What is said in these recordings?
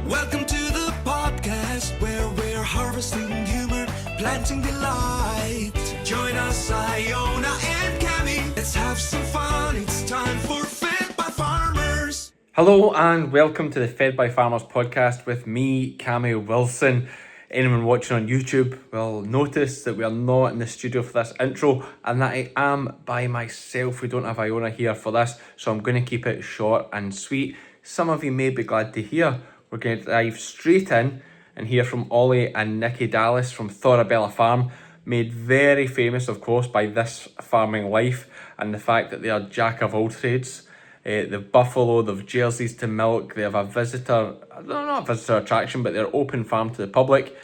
Welcome to the podcast where we're harvesting humor, planting delight. Join us, Iona and Cammy. Let's have some fun. It's time for Fed by Farmers. Hello and welcome to the Fed by Farmers podcast with me, Cammy Wilson. Anyone watching on YouTube will notice that we are not in the studio for this intro and that I am by myself. We don't have Iona here for this, so I'm going to keep it short and sweet. Some of you may be glad to hear we're going to dive straight in and hear from Olly and Nikki Dallas from Thorabella Farm, made very famous, of course, by This Farming Life and the fact that they are jack of all trades. They've buffalo, they've jerseys to milk, they have a visitor, not a visitor attraction, but they're open farm to the public.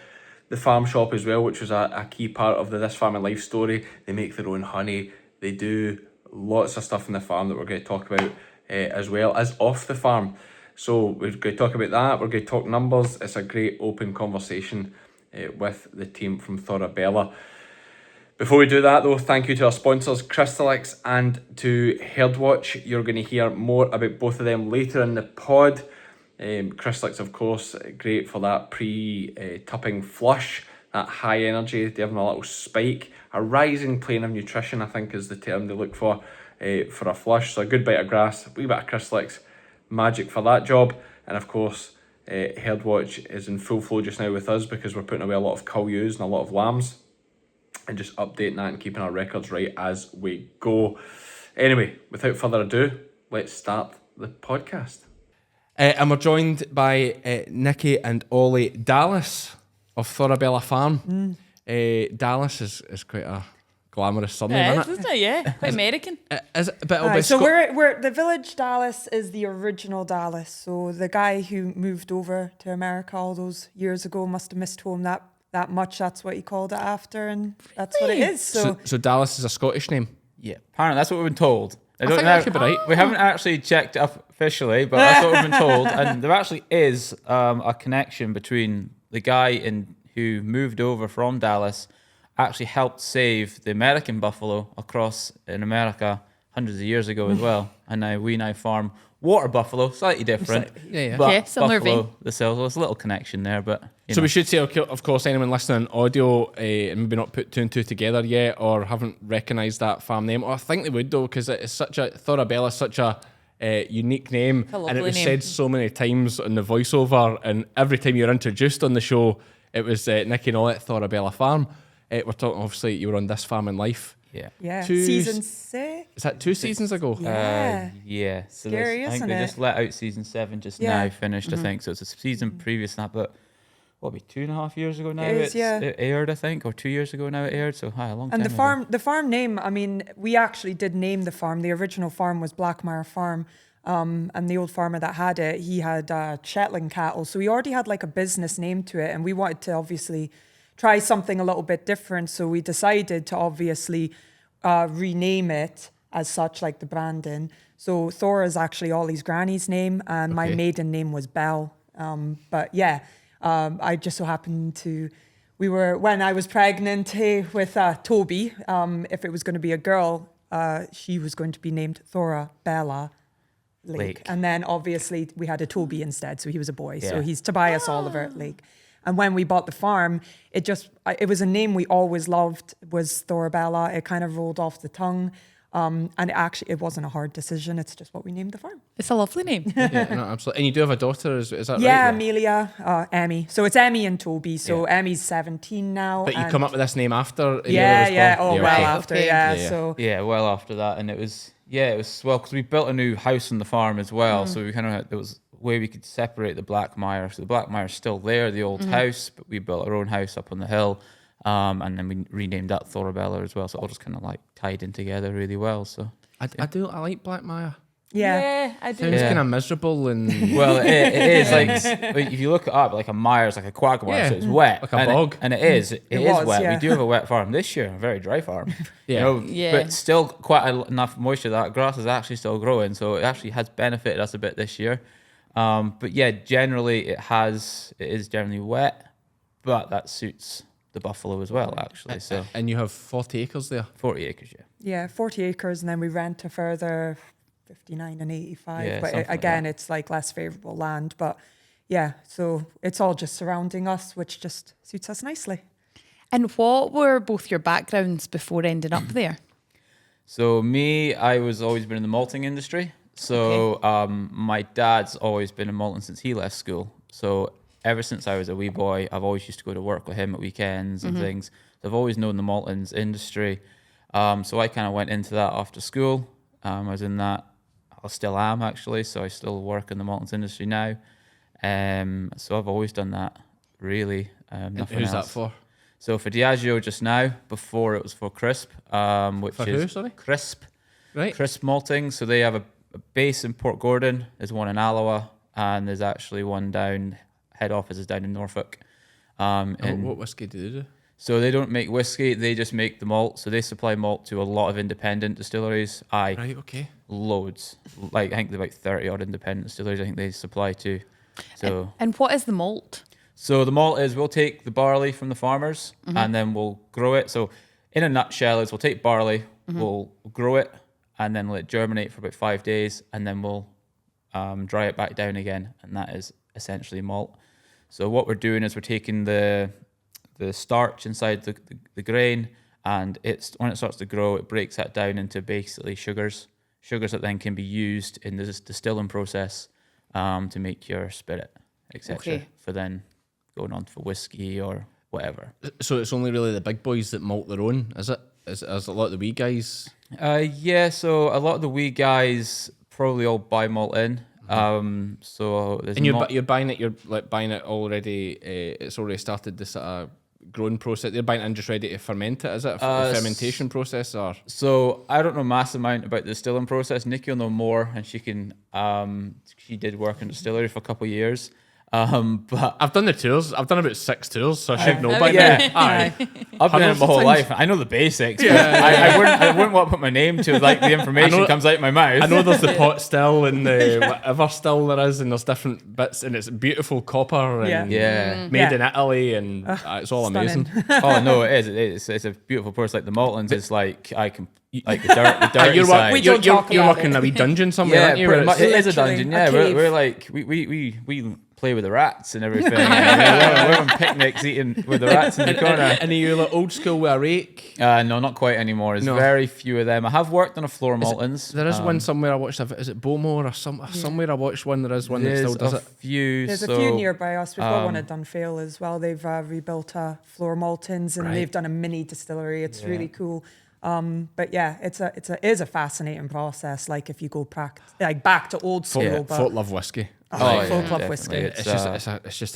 The farm shop as well, which was a key part of the This Farming Life story. They make their own honey. They do lots of stuff in the farm that we're going to talk about as well as off the farm. So we're going to talk about that. We're going to talk numbers. It's a great open conversation with the team from Thorabella. Before we do that though, thank you to our sponsors Crystalyx and to Herdwatch. You're going to hear more about both of them later in the pod. Crystalyx, of course, great for that pre-tupping flush, that high energy, they have a little spike. A rising plane of nutrition, I think, is the term they look for a flush. So a good bite of grass, a wee bit of Crystalyx, magic for that job. And of course, Herdwatch is in full flow just now with us because we're putting away a lot of cull ewes and a lot of lambs and just updating that and keeping our records right as we go. Anyway, without further ado, let's start the podcast. And we're joined by Nikki and Olly Dallas of Thorabella Farm. Dallas is quite a glamorous surname, isn't it? Yeah, quite American. Is it a bit so we're the village Dallas is the original Dallas. So the guy who moved over to America all those years ago must have missed home that much. That's what he called it after, and that's what it is. So Dallas is a Scottish name? Yeah, apparently that's what we've been told. I think that could be right. We haven't actually checked it officially, but that's what we've been told. And there actually is a connection between the guy who moved over from Dallas, actually helped save the American buffalo across in America hundreds of years ago as well. And now we farm water buffalo, slightly different. Yeah. But similar buffalo, vein. the cells, there's a little connection there. But So we should say, of course, anyone listening on audio and maybe not put two and two together yet or haven't recognised that farm name, or I think they would though, because it's Thorabella is such a unique name, and it was said so many times on the voiceover, and every time you're introduced on the show, it was Nikki and Olly at Thorabella Farm. We're talking, obviously, you were on This Farming Life. Yeah. Season 6. Is that 2 seasons ago? Yeah. So Scary, I think isn't they it? just let out season 7 just now finished, I think. So it's a season previous to that, but what, 2.5 years ago now it aired, I think, or 2 years ago now it aired. So a long time And ago. the farm name, I mean, we actually did name the farm. The original farm was Blackmire Farm. And the old farmer that had it, he had Shetland cattle. So he already had like a business name to it. And we wanted to obviously try something a little bit different. So we decided to obviously rename it as such, like the branding. So Thora is actually Olly's granny's name, and my maiden name was Belle. But yeah, I just so happened to, when I was pregnant with Toby, if it was going to be a girl, she was going to be named Thorabella Lake. And then obviously we had a Toby instead, so he was a boy. Yeah. So he's Tobias Oliver Lake. And when we bought the farm, it was a name we always loved, was Thorabella. It kind of rolled off the tongue. And it wasn't a hard decision. It's just what we named the farm. It's a lovely name. Yeah, no, absolutely. And you do have a daughter, is that right? Yeah, Amelia, Emmy. So it's Emmy and Toby. So Emmy's 17 now. But you come up with this name after? Yeah. Well After, So well after that. And it was well, because we built a new house on the farm as well. So we kind of there was a way we could separate the Blackmire. So the Blackmire's still there, the old house, but we built our own house up on the hill. And then we renamed that Thorabella as well. So it all just kind of like tied in together really well. So I like Blackmire. Yeah, I do. It's kind of miserable and well, it is like if you look it up, like a mire is like a quagmire, so it's wet, like a bog, and it is wet. Yeah. We do have a wet farm this year, a very dry farm. Yeah. But still quite enough moisture that grass is actually still growing, so it actually has benefited us a bit this year. But yeah, generally it is generally wet, but that suits the buffalo as well, actually. So and you have 40 acres there. 40 acres, Yeah, 40 acres, and then we rent a further 59 and 85. Yeah, but something like again, that. it's like less favorable land. But yeah, so it's all just surrounding us, which just suits us nicely. And what were both your backgrounds before ending up there? So me, I was always been in the malting industry. So my dad's always been in malting since he left school. So ever since I was a wee boy, I've always used to go to work with him at weekends and things. So I've always known the maltings industry. So I kind of went into that after school. I was in that. I still am actually. So I still work in the maltings industry now. So I've always done that. Really, nothing Who's else. that for? So for Diageo just now, before it was for Crisp, which For is who, sorry? Crisp. Right. Crisp malting. So they have a base in Port Gordon. There's one in Alloa, and there's actually one down. Head office is down in Norfolk. What whiskey do they do? So they don't make whiskey; they just make the malt. So they supply malt to a lot of independent distilleries. Right. Okay. Loads. Like I think they're about 30 odd independent distilleries. I think they supply to. So. And what is the malt? So the malt is we'll take the barley from the farmers and then we'll grow it. So in a nutshell is we'll take barley, we'll grow it and then let it germinate for about 5 days and then we'll dry it back down again, and that is essentially malt. So what we're doing is we're taking the starch inside the grain, and when it starts to grow, it breaks that down into basically sugars that then can be used in this distilling process to make your spirit, etc. Okay. For then going on for whiskey or whatever. So it's only really the big boys that malt their own, is it? Is a lot of the wee guys? Yeah, so a lot of the wee guys probably all buy malt in. So there's And you're buying it. You're like buying it already. It's already started this growing process. You're buying it and just ready to ferment it. Is it a fermentation process or? So I don't know mass amount about the distilling process. Nikki will know more, and she can. She did work in distillery for a couple of years. But I've done the tours. I've done about 6 tours, so I should know Oh, by yeah. now. Aye. I've been in it my whole things. life. I know the basics. I wouldn't want to put my name to like the information comes out my mouth. I know there's the pot still and the whatever still there is, and there's different bits, and it's beautiful copper and Yeah. made in Italy, and it's all Stunning. amazing. Oh no, it is. It's a beautiful process. Like the maltings is like I can like the dirty You're, side. We don't talk you're about working it. in a wee dungeon somewhere, Yeah, aren't you? pretty where much. it's- It is a literally dungeon. a Yeah, cave. we're like we play with the rats and everything. we're on picnics eating with the rats in the corner. And are you like old school with a rake? No, not quite anymore. There's No. very few of them. I have worked on a floor maltings. There is one somewhere I watched. Is it Bowmore or somewhere I watched one? There is one that There's still does a it. few. There's so, a few nearby us. We've got one at Dunfale as well. They've rebuilt Floor Maltons, and they've done a mini distillery. It's really cool. But yeah, it is a fascinating process. Like if you go back to old school, but Folk love whiskey. Oh, folk yeah, love definitely. whiskey. It's just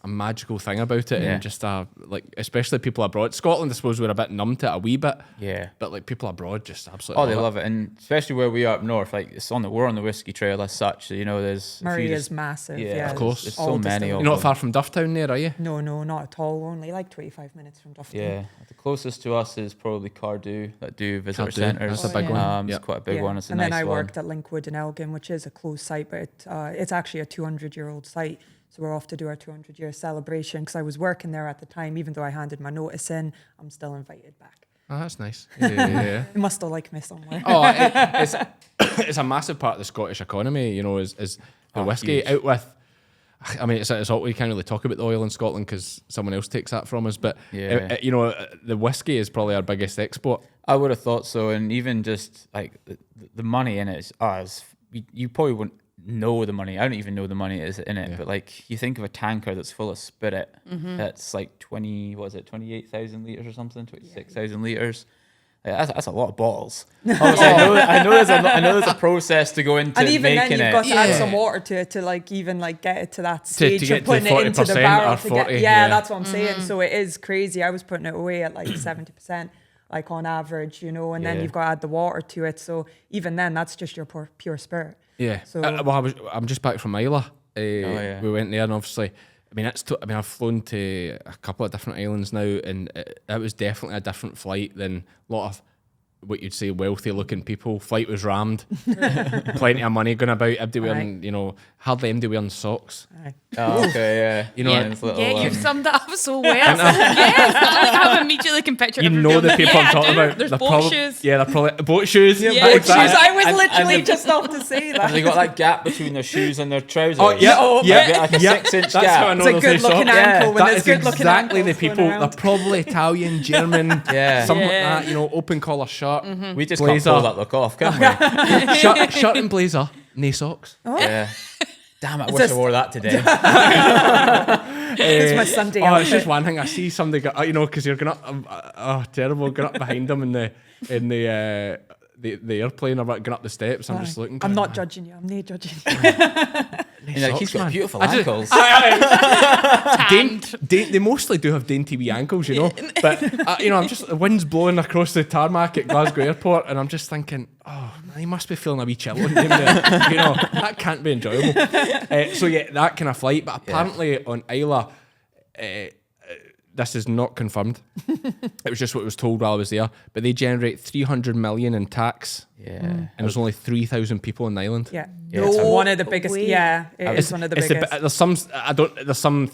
a magical thing about it, and just like especially people abroad. Scotland, I suppose we're a bit numb to it a wee bit. Yeah. But like people abroad just absolutely. Oh, they love it, and especially where we are up north. Like we're on the whiskey trail as such. So, you know, there's Murray is massive. Yeah, Of course. There's all so many distilleries. of You're not them. far from Dufftown there, are you? No, not at all. We're only like 25 minutes from Dufftown. Yeah, the closest to us is probably Cardew that do visitor Cardew, centres. that's a big one. It's quite a big one. It's a and nice then I one. worked at Linkwood in Elgin, which is a closed site, but it's actually a 200-year-old site. So we're off to do our 200-year celebration because I was working there at the time. Even though I handed my notice in, I'm still invited back. Oh, that's nice. Yeah. They must still like me somewhere. It's a massive part of the Scottish economy, you know, is the whiskey huge. out with. I mean, it's all, we can't really talk about the oil in Scotland because someone else takes that from us. But you know, the whiskey is probably our biggest export. I would have thought so, and even just like the money in it is you probably wouldn't know the money. I don't even know the money is in it, but like you think of a tanker that's full of spirit, that's like 28,000 litres or something, 26,000 litres. That's a lot of bottles. Obviously, I know there's a process to go into And even making then, you've got it. to add some water to it to like even like get it to that stage get of to putting it into the 40% barrel or to 40, get. yeah. That's what I'm saying. So it is crazy. I was putting it away at like 70%, like on average, you know, and then Yeah. you've got to add the water to it. So even then, that's just your pure spirit. Yeah. So- Well, I'm just back from Isla. yeah. We went there, and obviously, I mean, I've flown to a couple of different islands now, and it was definitely a different flight than a lot of what you'd say wealthy looking people. Flight was rammed, plenty of money going about. Everybody wearing, you know, hardly anybody wearing socks. Oh, okay, yeah. You know, yeah, it's little, Yeah, you've summed it up so well. Yes, I'm immediately can picture you know the people I'm talking about. There's They're boat shoes. Yeah, they're probably boat shoes. Yeah, Boat exactly. shoes. I was And- literally and just off to say that. They got that gap between their shoes and their trousers. Oh yeah, Like a 6-inch That's gap. how I know It's a those good are looking socks. ankle when That there's is good looking exactly the ankles going people. They're around. probably Italian, German, Yeah. something Yeah. like that. You know, open collar shirt, We just blazer. can't pull that look off, can we? shirt and blazer, no socks. Yeah. Damn it, I wish this- I wore that today. It's my Sunday Oh, it's outfit. just one thing. I see somebody, you know, because you're going up, terrible, going up behind them in the airplane or going up the steps. I'm just looking. I'm going, not "Man, judging you. I'm not judging you. And you're like, he's socks, got man." beautiful I just- ankles. They mostly do have dainty wee ankles, you know. But you know, I'm just the wind's blowing across the tarmac at Glasgow Airport, and I'm just thinking, oh man, he must be feeling a wee chill on him there. You know, that can't be enjoyable. So yeah, that kind of flight. But apparently on Isla, this is not confirmed. It was just what was told while I was there. But they generate 300 million in tax, Yeah. and there's only 3,000 people on the island. Yeah. Yeah, It's it's one of the biggest. way. Yeah, it is one of the It's biggest. there's some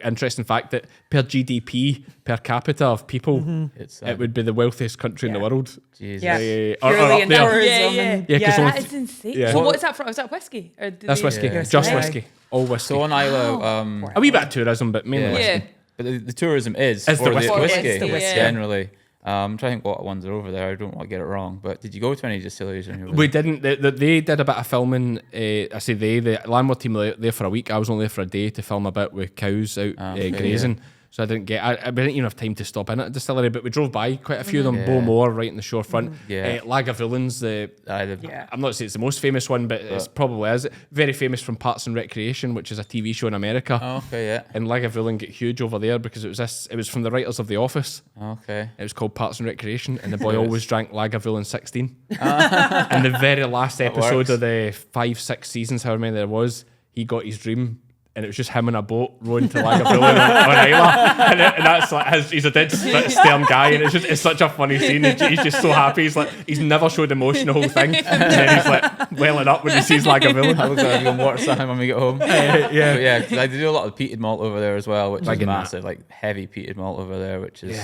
interesting fact that per GDP per capita of people, It's, it would be the wealthiest country in the Yeah. world. Jesus. yeah. or Purely up in there. tourism. Yeah, and- yeah. 'Cause That only is insane. yeah. So what's that from? Is that whiskey? Or do That's they- whiskey, Yeah. just Yeah. whiskey, all whiskey. So on Isla, a wee bit of tourism, but mainly Yeah. whiskey. Yeah. but the tourism is It's for the whiskey. whiskey, It's the whiskey. generally. I'm trying to think what ones are over there. I don't want to get it wrong. But did you go to any distilleries? When you were We there? didn't. They did a bit of filming. I say the landlord team were there for a week. I was only there for a day to film a bit with cows out Okay, grazing. So I didn't get. I didn't even have time to stop in at the distillery, but we drove by quite a few of them. Yeah. Bowmore, right in the shore front. Yeah. Lagavulins, Yeah. I'm not saying it's the most famous one, but it's probably is. Very famous from Parks and Recreation, which is a TV show in America. Oh, okay, yeah. And Lagavulin got huge over there because it was from the writers of The Office. Okay. It was called Parks and Recreation, and the boy always drank Lagavulin 16. And the very last episode works. of the 5-6 seasons, however many there was, he got his dream. And it was just him in a boat rowing to Lagavulin on Isla, and that's like he's a dead stern guy, and it's such a funny scene. He's just so happy. He's never showed emotion the whole thing, and then he's like welling up when he sees Lagavulin. I was going to go and watch that when we get home. Yeah. But yeah, 'cause I do a lot of peated malt over there as well, which is Like in that. massive, like heavy peated malt over there, which is.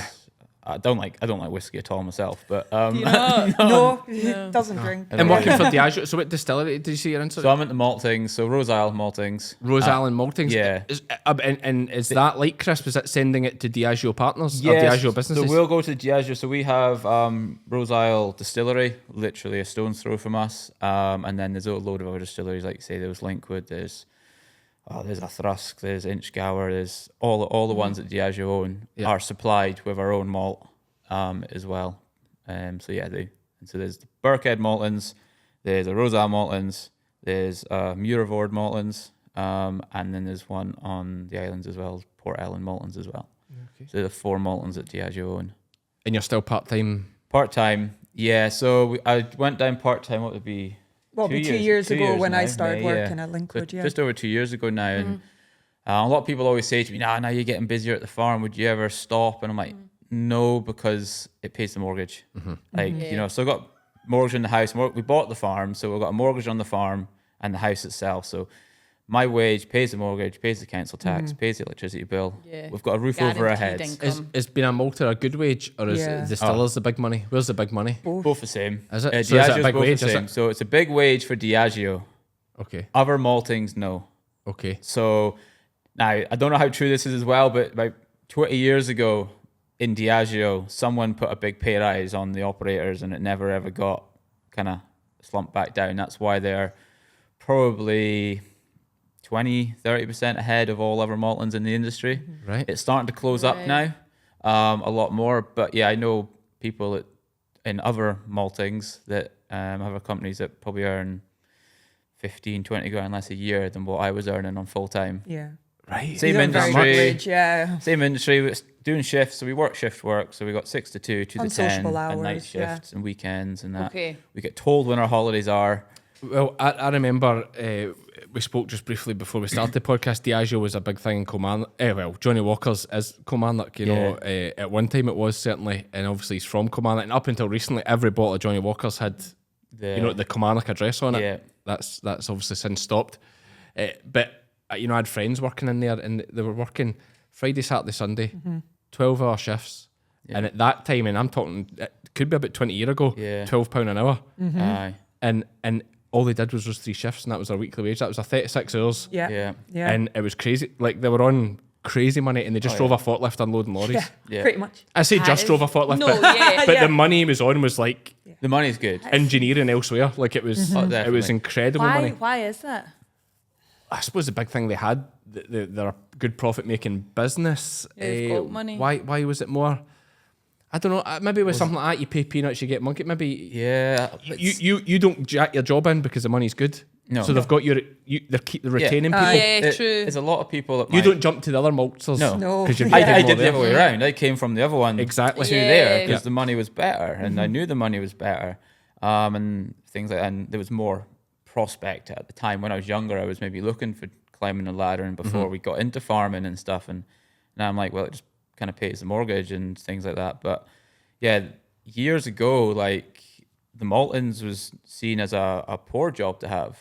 I don't like whiskey at all myself, but No, he doesn't drink. And working for Diageo. So what distillery did you see you're into? so I'm into maltings, so Rose Isle maltings. Rose Island Maltings. yeah. And is that like Crisp? Is that sending it to Diageo partners or Diageo businesses? So we'll go to Diageo. So we have Rose Isle Distillery, literally a stone's throw from us, and then there's a load of other distilleries, like you say, there's Linkwood, there's a Thrusk, there's Inchgower, there's all the ones that Diageo own are supplied with our own malt as well. So yeah, so there's the Birkhead Maltons, there's the Rose Isle Maltons, there's Muirvord Maltons, and then there's one on the islands as well, Port Ellen Maltons as well. Okay. So the 4 Maltons that Diageo own. And you're still part time. Part time, yeah. So I went down part time. What would it be? Well, it'll be 2 years ago when I now, started May, working yeah. at Linkwood. So Yeah. just over 2 years ago now, and a lot of people always say to me, now you're getting busier at the farm. Would you ever stop? And I'm like, no, because it pays the mortgage. Like, you know, so I got mortgage on the house. We bought the farm, so we've got a mortgage on the farm and the house itself. So my wage pays the mortgage, pays the council tax, pays the electricity bill. Yeah. We've got a roof over our Guaranteed heads. income. Is being a malter a good wage, or is Yeah. distillers the big money? Where's the big money? Both the same. Is it? So is it Diageo's a big both wage, the is same. it? So it's a big wage for Diageo. Okay. Other maltings, no. Okay. So now I don't know how true this is as well, but about 20 years ago in Diageo, someone put a big pay rise on the operators and it never ever got kind of slumped back down. That's why they're probably 20-30% ahead of all other maltons in the industry. Right. It's starting to close up now a lot more. But yeah, I know people in other maltings that other companies that probably earn 15-20 grand less a year than what I was earning on full time. Yeah. Right. Same He's on very good industry. wage, yeah. Same industry, we're doing shifts, so we work shift work, so we got 6 to 2, 2 to 10, Unsociable and night hours, yeah. shifts and weekends and that. Okay. We get told when our holidays are, Well, I remember we spoke just briefly before we started the podcast. Diageo was a big thing in Kilmarnock. Well, Johnny Walker's is Kilmarnock, you know. At one time it was certainly, and obviously he's from Kilmarnock. And up until recently, every bottle of Johnny Walker's had, the Kilmarnock address on it. Yeah. That's obviously since stopped. But I had friends working in there, and they were working Friday, Saturday, Sunday, 12-hour shifts. Yeah. And at that time, and I'm talking, it could be about 20 years ago, £12 an hour. Aye. And all they did was those 3 shifts, and that was their weekly wage. That was 36 hours. Yeah. And it was crazy. Like, they were on crazy money, and they just drove a forklift unloading lorries. Yeah, pretty much. I say drove a forklift, but Yeah. the money he was on was like The money's good. engineering elsewhere. Like, it was it was incredible money. Why is that? I suppose the big thing they had, they're a good profit-making business. They've got money. Why was it more? I don't know. Maybe with something like that, you pay peanuts, you get monkey. Maybe you don't jack your job in because the money's good. No. So they've got they're retaining people. True. There's a lot of people that You don't jump to the other maltsters. No. Because you're I getting did more the other there. way around. I came from the other one Exactly. to Yeah. there because Yeah. the money was better, and I knew the money was better, and things like. And there was more prospect at the time. When I was younger, I was maybe looking for climbing the ladder, and before we got into farming and stuff, and now I'm like, well, it just kind of pays the mortgage and things like that. But yeah, years ago, like the Maltons was seen as a poor job to have.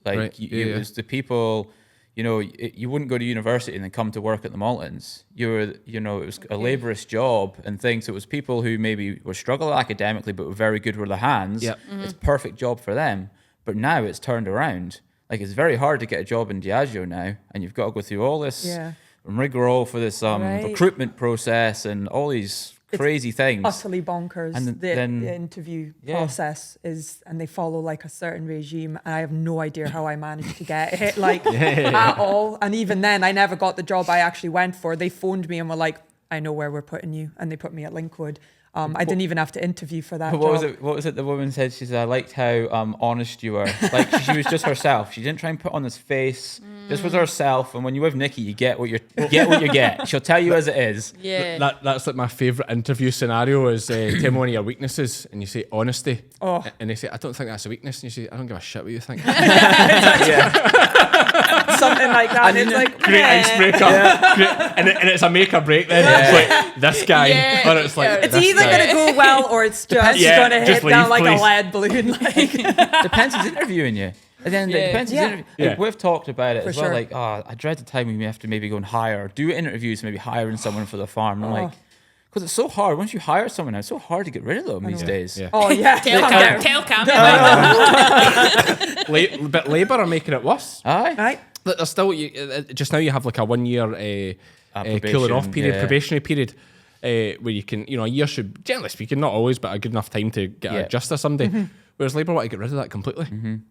Like Right. it was the people, you wouldn't go to university and then come to work at the Maltons. It was a laborious job and things. It was people who maybe were struggling academically but were very good with their hands. Yep. It's a perfect job for them. But now it's turned around. Like, it's very hard to get a job in Diageo now, and you've got to go through all this rigmarole for this recruitment process and all these crazy things. Utterly bonkers. And the then- interview process is, and they follow like a certain regime, and I have no idea how I managed to get it, like at all. And even then, I never got the job I actually went for. They phoned me and were like, "I know where we're putting you," and they put me at Linkwood. I didn't even have to interview for that But job. what was it the woman said? She said, I liked how honest you were. Like, she was just herself. She didn't try and put on this face. Just was herself. And when you're with Nikki, you get what you get. She'll tell you as it is. Yeah. That's like my favourite interview scenario is tell me one of your weaknesses, and you say honesty. Oh. And they say, I don't think that's a weakness. And you say, I don't give a shit what you think. Something like that. And it's like, Great icebreaker. Great. And it's a make or break then. It's like this guy. Yeah. Or it's like it's this either guy. going to go well or it's just Yeah, going to hit just down leave, like please. a lead balloon. Like, Depends who's interviewing you. And then it depends who's interviewing. Yeah. Like, we've talked about it For as well. sure. Like, I dread the time when we have to maybe go and hire, do interviews, maybe hiring someone for the farm. I'm like, because it's so hard. Once you hire someone now, it's so hard to get rid of them these days. Yeah. oh yeah, Tell Cammy. But Labour are making it worse. Aye. right. Look, there's still just now you have like a 1 year cooling off Probation, period, yeah. probationary period, where you can, a year should, generally speaking, not always, but a good enough time to get a just or somebody. Whereas Labour want to get rid of that completely.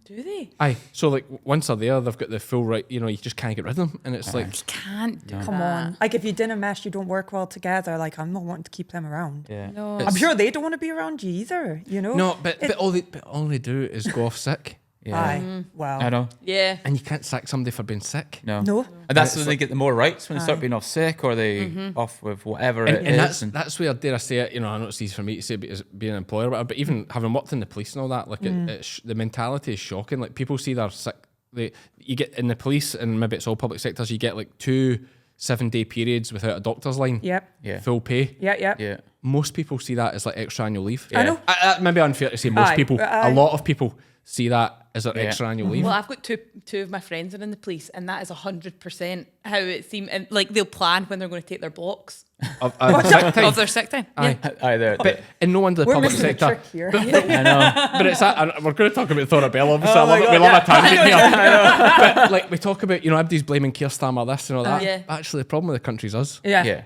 Do they? Aye, so like once they're there, they've got the full right. You just can't get rid of them, and it's like Can't do Come that. on. Like, if you didn't mesh, you don't work well together. Like, I'm not wanting to keep them around. Yeah. No. I'm sure they don't want to be around you either, no, but all they do is go off sick, Yeah. Aye. Wow. I know. Yeah. and you can't sack somebody for being sick. No. No. And that's when they get the more rights, when they start being off sick or they off with whatever it And is. that's where, dare I say it, I know it's easy for me to say as being an employer or whatever, but even having worked in the police and all that, like the mentality is shocking. Like, people see they're sick. You get in the police, and maybe it's all public sectors, you get like 2 7-day periods without a doctor's line. Yep. Yeah. Full pay. Yeah. Yeah. Most people see that as like extra annual leave. I know. That may be unfair to say most Aye, people. but aye. A lot of people see that as their Yeah. extra annual leave. Well, I've got two of my friends are in the police, and that is 100% how it seems. And like, they'll plan when they're going to take their blocks Of sick time. of their sick time. Aye. Either. But and no wonder the We're public missing the sector. trick here. I know. But it's that, and we're going to talk about Thorabella, obviously. Oh my we God, love a tangent here. But like, we talk about, everybody's blaming Keir Starmer this and all that. Yeah. Actually, the problem with the country's us. Yeah. Yeah.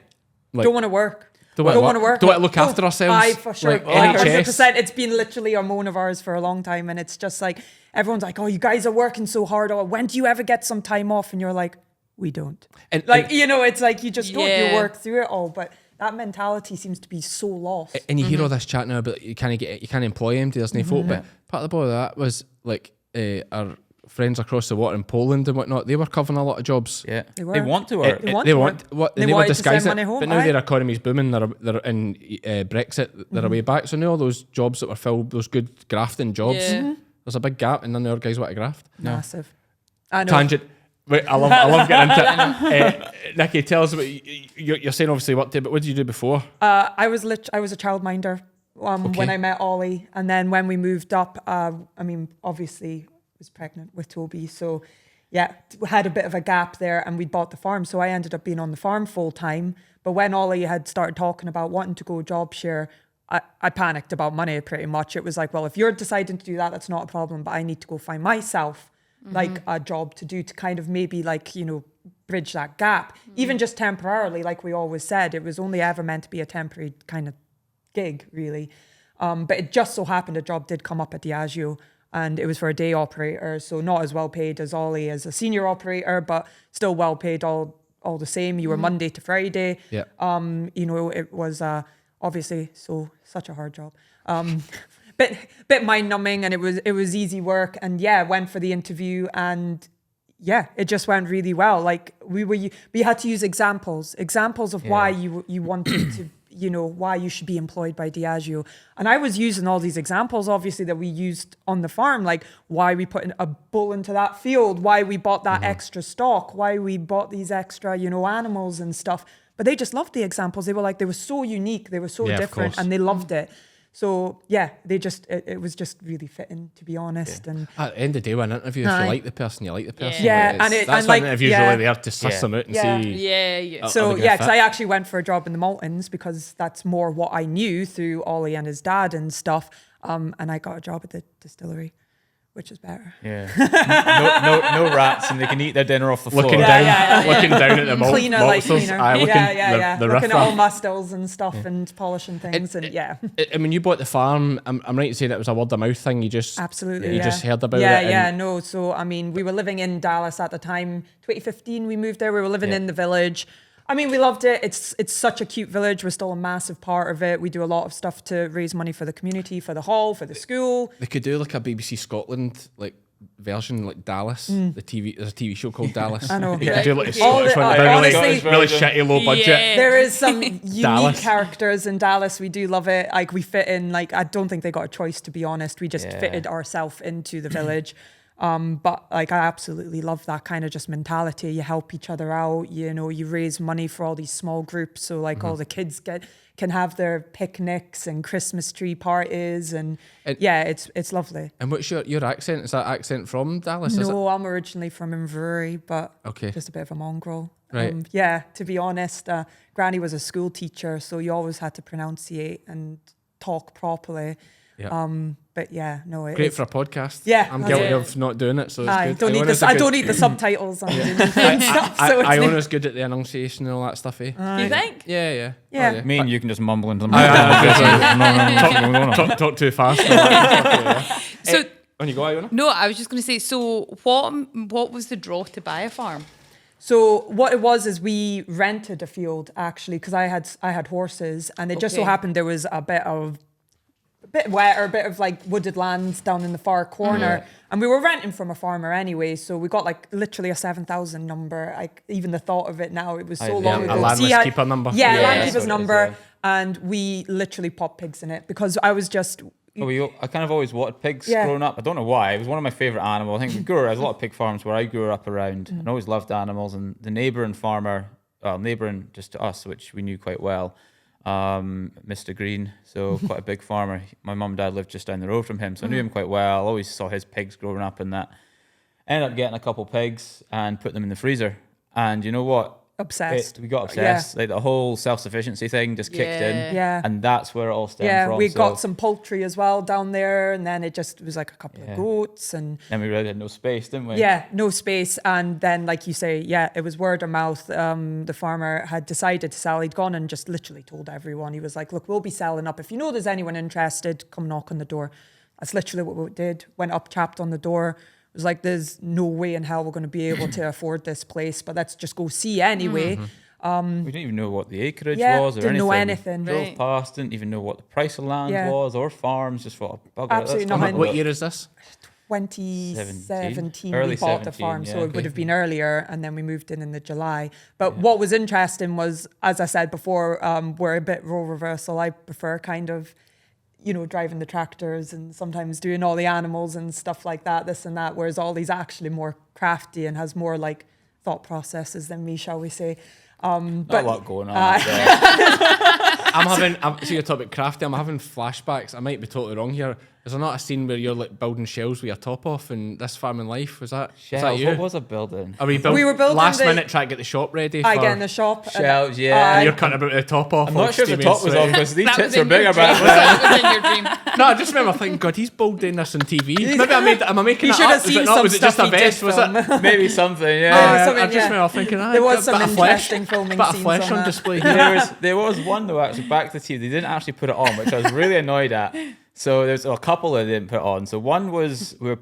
Like, Don't want to work. Don't Don't wanna want to work. Don't want to look after ourselves. Aye, for sure. Like, Like, NHS. 100%. It's been literally a moan of ours for a long time. And it's just like, everyone's like, oh, you guys are working so hard. Oh, when do you ever get some time off? And you're like, we don't. And- Like, and- it's like you just don't. Yeah. You work through it all. But that mentality seems to be so lost. And you hear all this chat now about you can't employ empty, there's no folk. But part of the bother of that was like our friends across the water in Poland and whatnot, they were covering a lot of jobs. Yeah. They were. They want to work. They want They to want work. what They they were wanted to send disguising money it, home, but now aye. their economy's booming. They're in Brexit. They're away back. So now all those jobs that were filled, those good grafting jobs, Yeah. There's a big gap, and none of our guys want to graft. Massive. I know. Tangent. Wait, I love getting into it. Nikki, tell us what you're saying. Obviously, what did, but what did you do before? I was a childminder when I met Ollie, and then when we moved up, obviously was pregnant with Toby, so yeah, we had a bit of a gap there, and we bought the farm, so I ended up being on the farm full time. But when Ollie had started talking about wanting to go job share, I panicked about money pretty much. It was like, well, if you're deciding to do that, that's not a problem, but I need to go find myself like a job to do to kind of maybe like, bridge that gap, even just temporarily. Like we always said, it was only ever meant to be a temporary kind of gig, really. But it just so happened a job did come up at Diageo, and it was for a day operator, so not as well paid as Ollie as a senior operator, but still well paid all the same. You were Monday to Friday. Yeah. It was obviously such a hard job. Bit mind numbing, and it was easy work. And yeah, went for the interview, and yeah, it just went really well. Like we had to use examples of why you wanted to, why you should be employed by Diageo. And I was using all these examples, obviously, that we used on the farm, like why we put a bull into that field, why we bought that extra stock, why we bought these extra, animals and stuff. But they just loved the examples. They were like, they were so unique, they were so different, and they loved it. So yeah, it was just really fitting, to be honest. And at the end of the day, when an interview, if you like the person, you like the person. Yeah, Like, and that's when an interview's really there to suss them out and see. Yeah. So yeah, because I actually went for a job in the Maltons because that's more what I knew through Ollie and his dad and stuff. And I got a job at the distillery, which is better. Yeah. No rats, and they can eat their dinner off the floor. Looking down at the Cleaner, like cleaner. The looking at riff-raff. all my stills and stuff and polishing things, I mean, you bought the farm. I'm right to say that it was a word of mouth thing. You just Absolutely, you just heard about it. No. So I mean, we were living in Dallas at the time. 2015, we moved there. We were living in the village. I mean, we loved it. It's such a cute village. We're still a massive part of it. We do a lot of stuff to raise money for the community, for the hall, for the school. They could do like a BBC Scotland version, like Dallas. There's a TV show called Dallas. I know. You could do like a All Scottish the- one, really, honestly- really shitty, low budget. There is some unique Dallas. characters in Dallas. We do love it. Like we fit in. Like I don't think they got a choice, to be honest. We just fitted ourselves into the village. But like I absolutely love that kind of just mentality. You help each other out. You raise money for all these small groups. So like all the kids can have their picnics and Christmas tree parties, and it's lovely. And what's your accent? Is that accent from Dallas? Is it? No, I'm originally from Inverurie, but Okay. just a bit of a mongrel. Right. To be honest, Granny was a school teacher, so you always had to pronunciate and talk properly. Yeah. But yeah, no, Great for a podcast. Yeah, I'm that's guilty it. of not doing it, so it's I good. don't need Iona's a I good- don't need the subtitles on and stuff. So it's Iona's good at the enunciation and all that stuff, eh? You think? Yeah. Yeah. Oh, yeah. Me and you can just mumble into them. Talk too fast. So On you go, Iona. no, I was just going to say. So what was the draw to buy a farm? So what it was is we rented a field actually because I had horses, and it just so Okay. happened there was a bit wet or a bit of like wooded lands down in the far corner, and we were renting from a farmer anyway, so we got like literally a 7,000 number. Like even the thought of it now, it was so long a ago. landless See, keeper number. Yeah, Yeah, land that's keeper's what it is, number, yeah. and we literally popped pigs in it because I was just. I kind of always wanted pigs Yeah. growing up. I don't know why. It was one of my favourite animals. I think there's a lot of pig farms where I grew up around, and I always loved animals. And the neighbouring farmer, neighbouring just to us, which we knew quite well, Mr. Green, so quite a big farmer. My mum and dad lived just down the road from him, so I knew him quite well. Always saw his pigs growing up and that. Ended up getting a couple pigs and put them in the freezer. And you know what? Obsessed. We got obsessed. Like the whole self-sufficiency thing just kicked in. Yeah. And that's where it all stemmed Yeah, from. we So got some poultry as well down there, and then it was like a couple of goats and. then we really had no space, didn't we? Yeah, no space. And then, like you say, it was word of mouth. The farmer had decided to sell. He'd gone and just literally told everyone. He was like, look, we'll be selling up. If you know there's anyone interested, come knock on the door. That's literally what we did. Went up, tapped on the door. It was like, there's no way in hell we're going to be able to afford this place, but let's just go see anyway. We didn't even know what the acreage Yeah, was or didn't know anything. anything. Drove Right. past, didn't even know what the price of land Yeah. was or farms. Just thought, bugger it, Absolutely let's come nothing. up What with it. year is this? 2017 Early we bought the 17, farm, yeah, so it okay. would have been earlier, and then we moved in the July. But what was interesting was, as I said before, we're a bit role reversal. I prefer kind of, you know, driving the tractors and sometimes doing all the animals and stuff like that, this and that, whereas Ollie's actually more crafty and has more like thought processes than me, shall we say. Not But a lot going on. there. See, you're talking about crafty. I'm having flashbacks. I might be totally wrong here. Is there not a scene where you're like building shells with your top off in This Farming Life? Was that Shells, you? what was I building? Are we We were building last the- minute trying to get the shop ready. I for- get in the shop. Shells, and yeah. you're cutting about the top off. I'm not sure if the top was off because these That was tits are in your bigger dream. back then. That was in your dream. No, I just remember thinking, God, he's bold doing this on TV. Maybe am I making You it should up? have Was seen it not? some Was it just stuff a he did vest? Was film. it? Maybe something, Maybe yeah. something, I just yeah. remember thinking, There was bit some of flesh, interesting filming bit of scenes flesh on on that. display here. There was one though actually back to the TV. They didn't actually put it on, which I was really annoyed at. So there's a couple that they didn't put on. So one was we were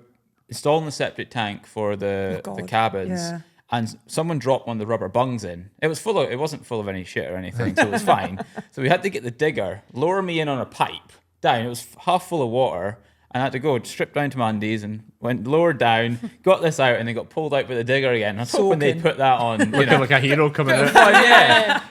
installing the septic tank for the God, cabins, yeah. and someone dropped one of the rubber bungs in. It wasn't full of any shit or anything, so it was fine. So we had to get the digger, lower me in on a pipe down. It was half full of water. And I had to go strip down to my undies and went lower down, got this out, and then got pulled out with the digger again. I was hoping they'd Soaking. put that on. You Looking know. like a hero coming out. Oh, yeah.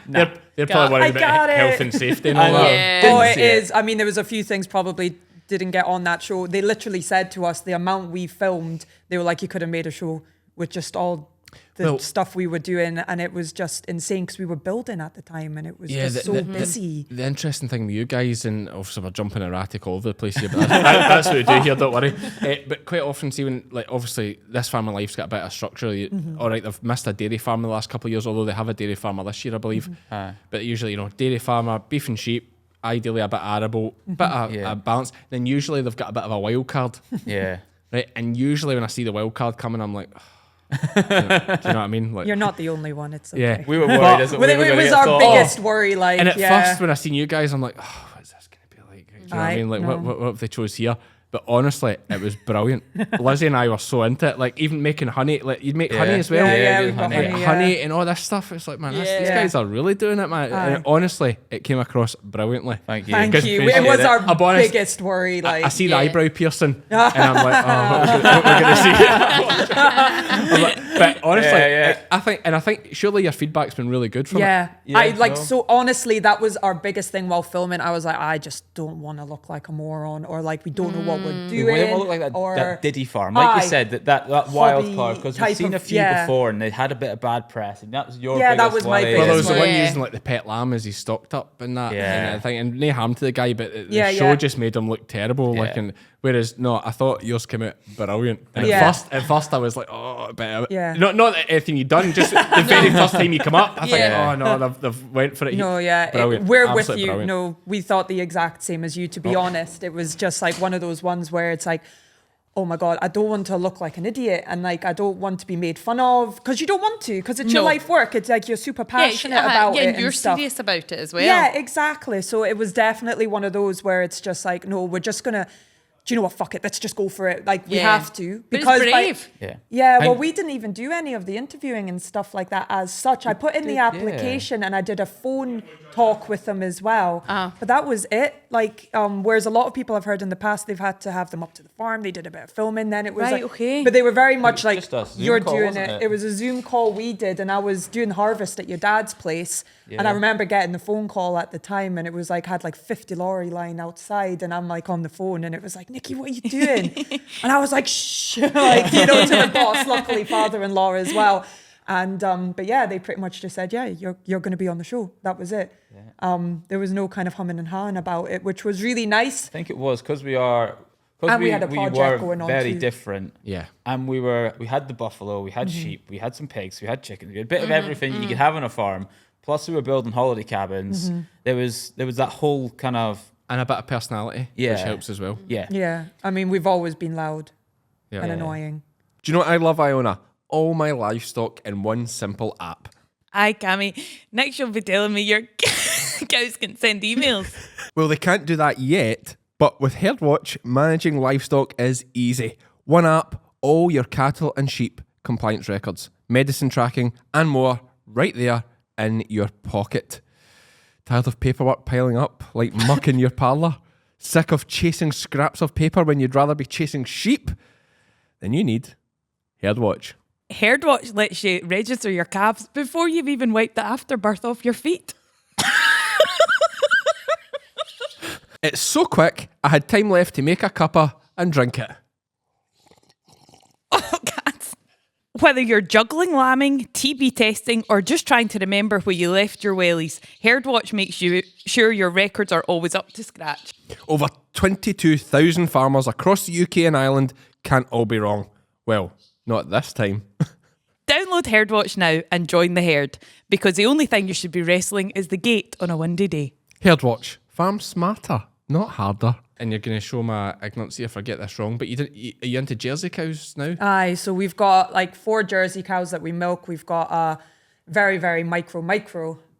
They're probably worried I about got it. health and safety and all I know. that. Yeah. Didn't Oh, it see is. I mean, there was a few things probably didn't get on that show. They literally said to us the amount we filmed, they were like, you could have made a show with just all the Well- stuff we were doing, and it was just insane because we were building at the time, and it was just so busy. The interesting thing with you guys, and obviously we're jumping erratic all over the place here, but that's what we do here, don't worry. But quite often, see when, like, obviously this farming life's got a bit of structure. All right, they've missed a dairy farm the last couple of years, although they have a dairy farmer this year, I believe. But usually, you know, dairy farmer, beef and sheep, ideally a bit arable, bit of a balance. Then usually they've got a bit of a wild card, Yeah. right? And usually when I see the wild card coming, I'm like, do you know what I mean? Like, You're not the only one. It's okay. yeah. We were worried as But we it, were it gonna was get our thought, biggest worry. Like, And at yeah. first, when I seen you guys, I'm like, oh, what's this going to be like? Do you know what I Aye, mean? Like, no. what have they chose here? But honestly, it was brilliant. Lizzie and I were so into it. Like, even making honey, like, you'd make honey as well. Yeah, we we've got honey. honey. Honey and all this stuff. It's like, man, these Yeah. guys are really doing it, man. Aye. And honestly, it came across brilliantly. Thank you. Thank Good you. face. It was our I'll be honest, biggest worry. Like, I see the Yeah. eyebrow piercing, and I'm like, oh, what we're going to see. I'm like, but honestly, Yeah. I think surely your feedback's been really good from it. yeah. Yeah, I like no. so honestly, that was our biggest thing while filming. I was like, I just don't want to look like a moron, or like we don't know what we're We doing, didn't look like that, or that Diddy farm. Like Aye. you said, that wild Hobby card, because type we've seen a of- few yeah. before and they had a bit of bad press. And that was your Yeah, that biggest was my worry. Well, there biggest was the one Yeah. using like the pet lamb as he stocked up and that. Yeah. And I think, and no harm to the guy, but the Yeah, show yeah. just made him look terrible. Like, Yeah. and whereas no, I thought yours came out brilliant. And Yeah. at first I was like, oh, but Yeah. not anything you'd done, just the very first time you come up. I Yeah. think, oh no, they've went for it. No, yeah, Brilliant. we're with Absolutely you. brilliant. No, we thought the exact same as you. To be honest, it was just like one of those ones where it's like, oh my god, I don't want to look like an idiot, and like I don't want to be made fun of, because you don't want to, because it's your No. life work. It's like you're super passionate about yeah, it and you're and stuff. serious about it as well. Yeah, exactly. So it was definitely one of those where it's just like, no, we're just gonna. Do you know what? Fuck it. Let's just go for it. Like we Yeah. have to, But it's by- brave. Yeah. yeah, well, And- we didn't even do any of the interviewing and stuff like that as such. I put in the application and I did a phone talk with them as well. But that was it. Like, whereas a lot of people I've heard in the past, they've had to have them up to the farm. They did a bit of filming. Then it was Right, like, okay. but they were very much like, just a Zoom you're call, doing wasn't it. it? It was a Zoom call we did, and I was doing harvest at your dad's place. And I Yeah. remember getting the phone call at the time, and it was like, had like 50 lorry line outside, and I'm like on the phone, and it was like, Nikki, what are you doing? And I was like, shh, like, you know, to the boss, luckily father-in-law as well. And but yeah, they pretty much just said, yeah, you're going to be on the show. That was it. There was no kind of humming and hawing about it, which was really nice. I think it was because we are. And Because we had a project were going on very too. different. Yeah. And we had the buffalo, we had sheep, we had some pigs, we had chickens, we had a bit of everything you could have on a farm. Plus we were building holiday cabins. There was that whole kind of And a bit of personality, which Yeah. helps as well. yeah. Yeah, I mean, we've always been loud Yeah. and annoying. Do you know what I love, Iona? All my livestock in one simple app. Aye, Cammy. Next, you'll be telling me your cows can send emails. Well, they can't do that yet, but with HerdWatch, managing livestock is easy. One app, all your cattle and sheep compliance records, medicine tracking, and more right there in your pocket. Tired of paperwork piling up like muck in your parlour? Sick of chasing scraps of paper when you'd rather be chasing sheep? Then you need HerdWatch. HerdWatch lets you register your calves before you've even wiped the afterbirth off your feet. It's so quick, I had time left to make a cuppa and drink it. Oh, God. Whether you're juggling lambing, TB testing, or just trying to remember where you left your wellies, Herdwatch makes sure your records are always up to scratch. Over 22,000 farmers across the UK and Ireland can't all be wrong. Well, not this time. Download Herdwatch now and join the herd, because the only thing you should be wrestling is the gate on a windy day. Herdwatch, farm smarter, not harder. And you're going to show my ignorance if I get this wrong, but are you into Jersey cows now? Aye, so we've got like 4 Jersey cows that we milk. We've got a very, very micro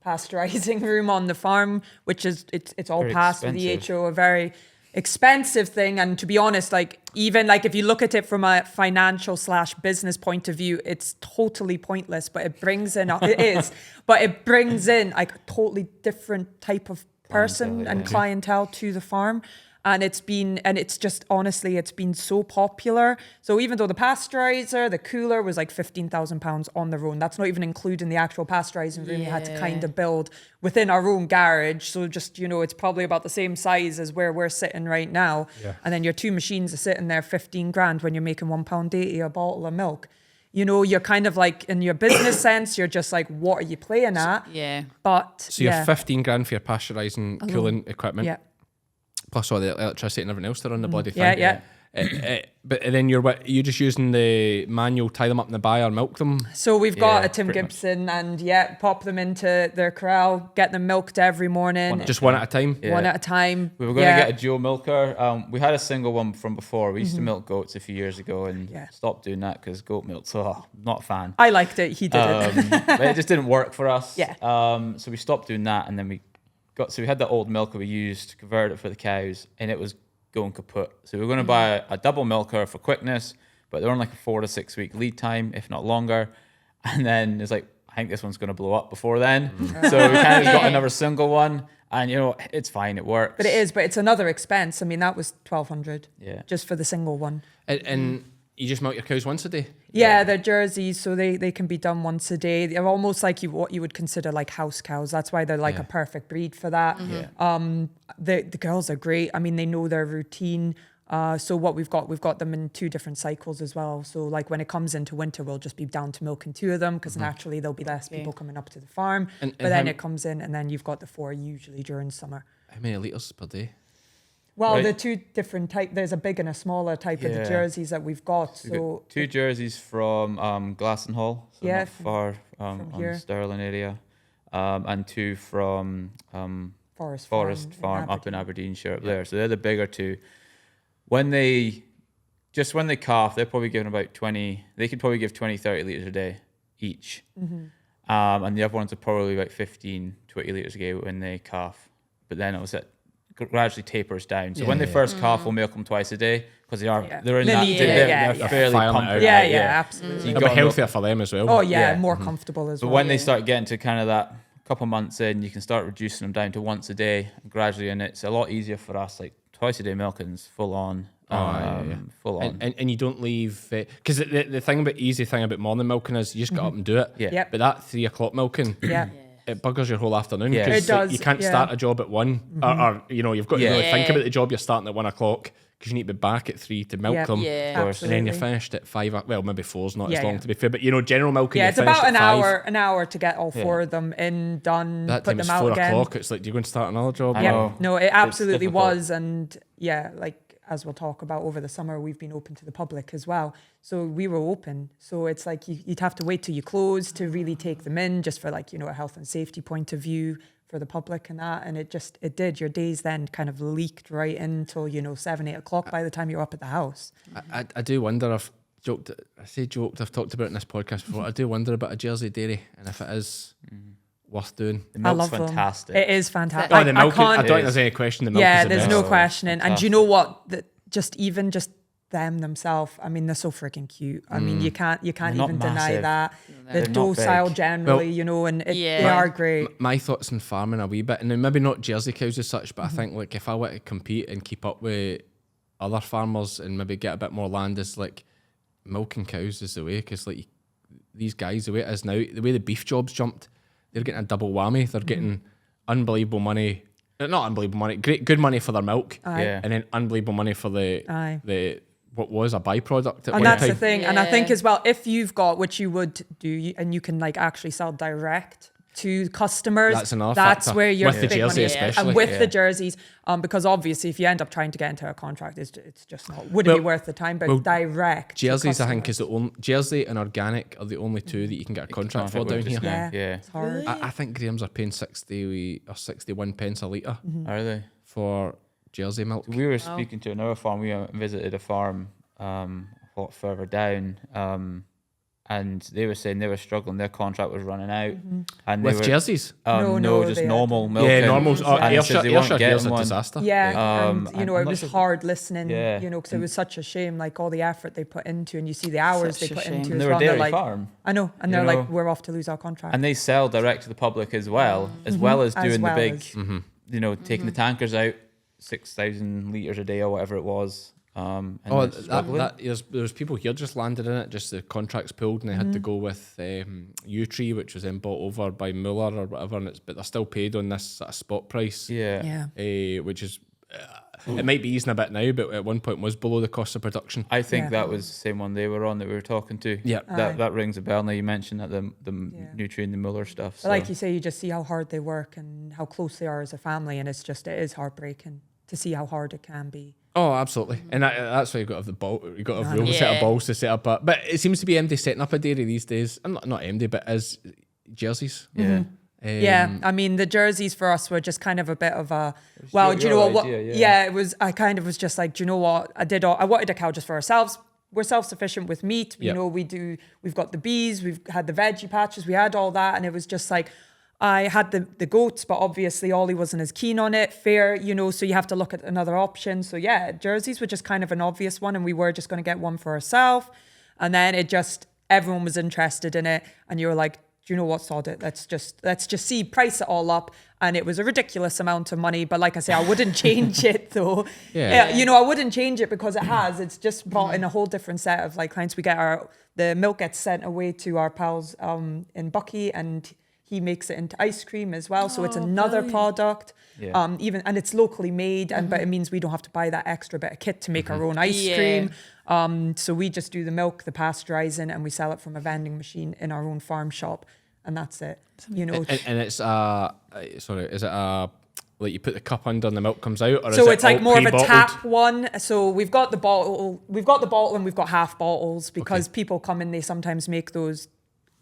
pasteurizing room on the farm, which is, it's all Very passed with expensive. EHO, a very expensive thing. And to be honest, like even like if you look at it from a financial / business point of view, it's totally pointless, but it brings in, it is, but it brings in like a totally different type of person and clientele to the farm. And it's just honestly, it's been so popular. So even though the pasteurizer, the cooler was like £15,000 on their own, that's not even including the actual pasteurizing room we had to kind of build within our own garage. So just, it's probably about the same size as where we're sitting right now. Yeah. And then your 2 machines are sitting there 15 grand when you're making £1.80 a bottle of milk. You're kind of like in your business sense, you're just like, what are you playing at? Yeah. But So you're 15 grand for your pasteurizing, cooling equipment. Yeah. Plus all the electricity and everything else to run the bloody thing. Yeah. But then you're just using the manual, tie them up in the byre, milk them. So we've got Yeah, a Tim pretty much. Gibson and pop them into their corral, get them milked every morning. Just one at a time. Yeah. One at a time. We were going to get a dual milker. We had a single one from before. We used to milk goats a few years ago and stopped doing that because goat milk's not a fan. I liked it. He did it. But it just didn't work for us. Yeah. So we stopped doing that, and then we had the old milker we used, converted it for the cows, and it was going kaput. So we were going to buy a double milker for quickness, but they're on like a 4 to 6 week lead time, if not longer. And then it's like, I think this one's going to blow up before then. So we kind of got another single one, and it's fine, it works. But it's another expense. I mean, that was $1,200 just for the single one. And you just milk your cows once a day? Yeah, they're Jerseys, so they can be done once a day. They're almost like what you would consider like house cows. That's why they're like a perfect breed for that. The girls are great. I mean, they know their routine. So what we've got them in 2 different cycles as well. So like when it comes into winter, we'll just be down to milking 2 of them because naturally there'll be less people coming up to the farm. But then it comes in, and then you've got the 4 usually during summer. How many litres per day? Well, Right. the 2 different type. There's a big and a smaller type of the Jerseys that we've got. We've got 2 Jerseys from Glastonbury, so not far on here. the Stirling area, and 2 from Forest Farm up in Aberdeenshire up there. So they're the bigger 2. When they calf, they're probably giving about 20. They could probably give 20, 30 litres a day each, and the other ones are probably about 15, 20 litres a day when they calf. But then it gradually tapers down. So when they first calf, we'll milk them twice a day because they're in that. They're fairly Filing it pumped. out. Yeah, absolutely. So you It'll be gotta milk- healthier for them as well. Oh yeah, Yeah. more comfortable as But well. when they start getting to kind of that couple months in, you can start reducing them down to once a day gradually, and it's a lot easier for us. Like twice a day milking's full on. Full on. And you don't leave because the easy thing about morning milking is you just get up and do it. Yeah. Yep. But that 3 o'clock milking, Yeah. it buggers your whole afternoon. Yeah. 'Cause, It does, you can't yeah. start a job at 1, or you've got to really think Yeah. about the job you're starting at 1 o'clock because you need to be back at 3 to milk Yep. them. Yeah. Of course. And then you're Absolutely. finished at 5. Well, maybe 4's not as Yeah, long yeah. to be fair, but general milking. Yeah, you're it's about finished an at 5. an hour to get all 4 of them in, done, That put time them it's out 4 again. o'clock. It's like you're going to start another job. I Yeah, know. no, it absolutely difficult. was, and like as we'll talk about over the summer, we've been open to the public as well. So we were open. So it's like you'd have to wait till you close to really take them in, just for like a health and safety point of view for the public and that. And it did. Your days then kind of leaked right until 7, 8 o'clock by the time you're up at the house. I do wonder. I've talked about it in this podcast before. I do wonder about a Jersey dairy and if it is worth doing. The I milk's love them. fantastic. It is fantastic. Oh, the milk! I can't- don't think there's any question. The milk yeah, is the there's best. no best. questioning. And do you know what? Just them themselves. I mean, they're so freaking cute. I mean, you can't They're not even deny massive. that. They're They're not docile big. generally, and they are great. My thoughts on farming a wee bit, and then maybe not Jersey cows as such, but I think like if I were to compete and keep up with other farmers and maybe get a bit more land, is like milking cows is the way, because like these guys, the way it is now, the way the beef jobs jumped, they're getting a double whammy. They're getting unbelievable money not unbelievable money, good money for their milk, Yeah. and then unbelievable money for the what was a byproduct at one And that's time. the thing. And I think as well, if you've got, which you would do, and you can like actually sell direct to customers, That's another that's factor. where your With the big jersey money especially. and with Yeah. the jerseys, because obviously if you end up trying to get into a contract, it's just not, wouldn't be worth the time, but direct to Jerseys, I think, customers. is the only jersey and organic are the only two that you can get a contract for down here. Yeah. It's hard. I think Graham's are paying 60 or 61 pence a litre Are they? for jersey milk. We were speaking to another farm. We visited a farm a lot further down, and they were saying they were struggling. Their contract was running out, and they With were, jerseys? No, just they normal had- milk. Yeah, normals. And they said they weren't Ayrshire getting a one. disaster. Yeah, and and it I'm was not sure- hard listening, Yeah. because it was such a shame, like all the effort they put into, and you see the hours Such they a put shame. into And as they were well. a They're dairy like, farm. I know, and You they're know. like, we're off to lose our contract. And they sell direct to the public as well as doing well the big, as- taking the tankers out, 6,000 litres a day or whatever it was. And Oh, they're struggling. there's people here just landed in it, just the contracts pulled, and they had to go with U-Tree, which was then bought over by Muller or whatever, but they're still paid on this sort of spot price. Yeah. Which is, it might be easing a bit now, but at one point was below the cost of production. I think Yeah. that was the same one they were on that we were talking to. Yeah. That rings a bell now. You mentioned that the Nutrient, the Muller stuff. But like you say, you just see how hard they work and how close they are as a family, and it is heartbreaking to see how hard it can be. Oh, absolutely, and that's why you've got to have the ball. You've got to have a real set of Yeah. balls to set up. But it seems to be MD setting up a dairy these days. I'm not MD, but as jerseys. Yeah. Yeah, I mean the jerseys for us were just kind of a bit of a your- do you know your what? idea, Yeah, it was. I kind of was just like, do you know what? I wanted a cow just for ourselves. We're self-sufficient with meat. You Yep. know, we've got the bees, we've had the veggie patches, we had all that, and it was just like I had the goats, but obviously Ollie wasn't as keen on it. Fair, so you have to look at another option. So yeah, jerseys were just kind of an obvious one, and we were just going to get one for ourselves. And then everyone was interested in it, and you were like, do you know what, sod it? Let's just see, price it all up. And it was a ridiculous amount of money. But like I say, I wouldn't change it though. Yeah. I wouldn't change it because it's just brought in a whole different set of like clients. The milk gets sent away to our pals in Bucky, and he makes it into ice cream as well. So it's another product. Yeah. And it's locally made, but it means we don't have to buy that extra bit of kit to make our own ice Yeah. cream. So we just do the milk, the pasteurizing, and we sell it from a vending machine in our own farm shop, and that's it. And it's is it like you put the cup under and the milk comes out, or So is it's it like all more of a pre-bottled? tap one. So we've got the bottle, and we've got half bottles because people come in. They sometimes make those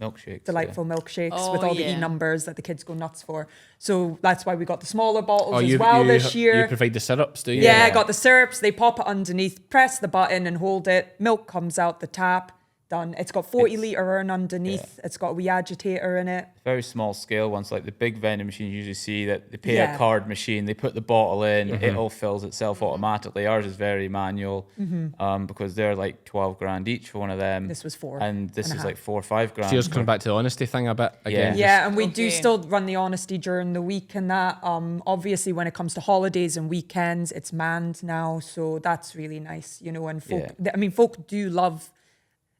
Milkshakes. delightful milkshakes Oh, with all the yeah. E numbers that the kids go nuts for. So that's why we got the smaller bottles as you, well you, this year. You provide the syrups, do you? Yeah, got the syrups. They pop it underneath, press the button and hold it. Milk comes out the tap. Done. It's got 40-litre urn underneath. It's got a wee agitator in it. Very small scale ones, like the big vending machines you usually see that they pay Yeah. a card machine, they put the bottle in, it all fills itself automatically. Ours is very manual because they're like 12 grand each for one of them. This was 4 And this and a is half. like 4 or 5 grand. So you're just coming back to the honesty thing a bit again. Yeah, and we do Okay. still run the honesty during the week and that. Obviously, when it comes to holidays and weekends, it's manned now, so that's really nice, And folk, folk do love.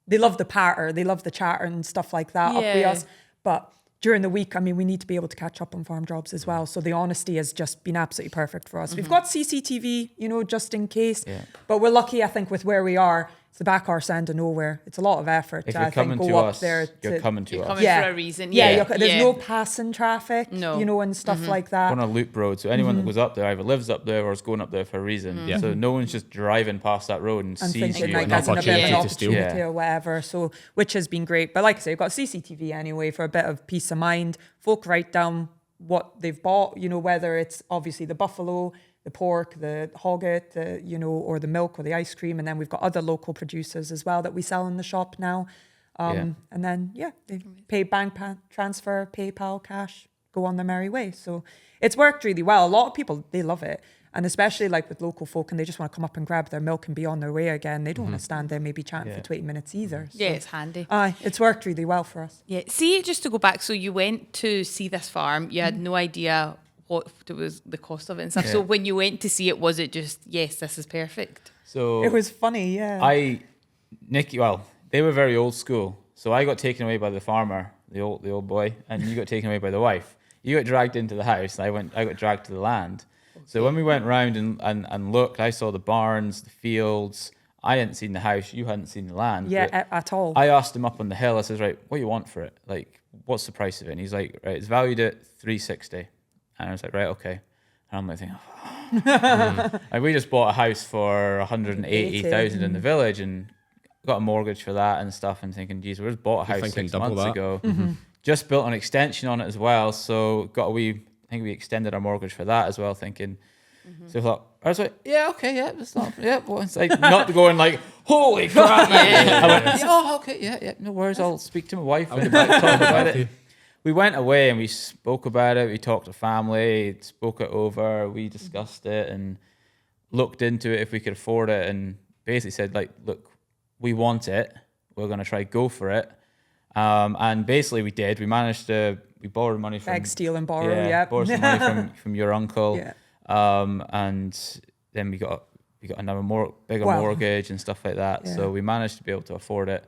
They love the patter, they love the chatter and stuff like that up with Yeah. us. But during the week, we need to be able to catch up on farm jobs as well. So the honesty has just been absolutely perfect for us. We've got CCTV, just in case. Yeah. But we're lucky, I think, with where we are. It's the back arse end of nowhere. It's a lot of effort If to, you're I think, coming go to up us, there. you're coming to You're us. coming Yeah. for a reason. Yeah, Yeah, there's yeah. no passing traffic, No. and stuff like that. We're on a loop road, so anyone that goes up there either lives up there or is going up there for a reason. Yeah. So no one's just driving past that road and And sees thinking you. like and that's a bit of an opportunity to steal. opportunity Yeah. or whatever. So, which has been great. But like I say, we've got CCTV anyway for a bit of peace of mind. Folk write down what they've bought, whether it's obviously the buffalo, the pork, the hogget, or the milk or the ice cream. And then we've got other local producers as well that we sell in the shop now. And then, they pay bank transfer, PayPal, cash, go on their merry way. So it's worked really well. A lot of people, they love it. And especially like with local folk, and they just want to come up and grab their milk and be on their way again. They don't want to stand there maybe chatting for 20 minutes either. So, Yeah, it's handy. it's worked really well for us. Yeah. See, just to go back, so you went to see this farm, you had no idea what it was, the cost of it and stuff. So when you went to see it, was it just, yes, this is perfect? So It was funny, yeah. they were very old school. So I got taken away by the farmer, the old boy, and you got taken away by the wife. You got dragged into the house, and I got dragged to the land. So when we went round and looked, I saw the barns, the fields. I hadn't seen the house. You hadn't seen the land. Yeah, at all. I asked him up on the hill. I says, right, what do you want for it? Like, what's the price of it? And he's like, right, it's valued at 360. And I was like, right, okay. And I'm like thinking, like, we just bought a house for 180,000 in the village and got a mortgage for that and stuff. And thinking, geez, we just bought a house 6 months ago. Just built an extension on it as well. So I think we extended our mortgage for that as well, thinking. So I was like, yeah, okay, yeah, it's not, yeah, well, it's like not going like, holy crap. I went, yeah, oh, okay, yeah, no worries, I'll speak to my wife and talk about it. We went away and we spoke about it. We talked to family, spoke it over, we discussed it and looked into it if we could afford it, and basically said, like, look, we want it. We're going to try go for it. And basically we did. We borrowed money from... Beg, steal and borrow, yeah. Borrowed some money from your uncle. Yeah. And then we got another bigger mortgage and stuff like that. Yeah. So we managed to be able to afford it.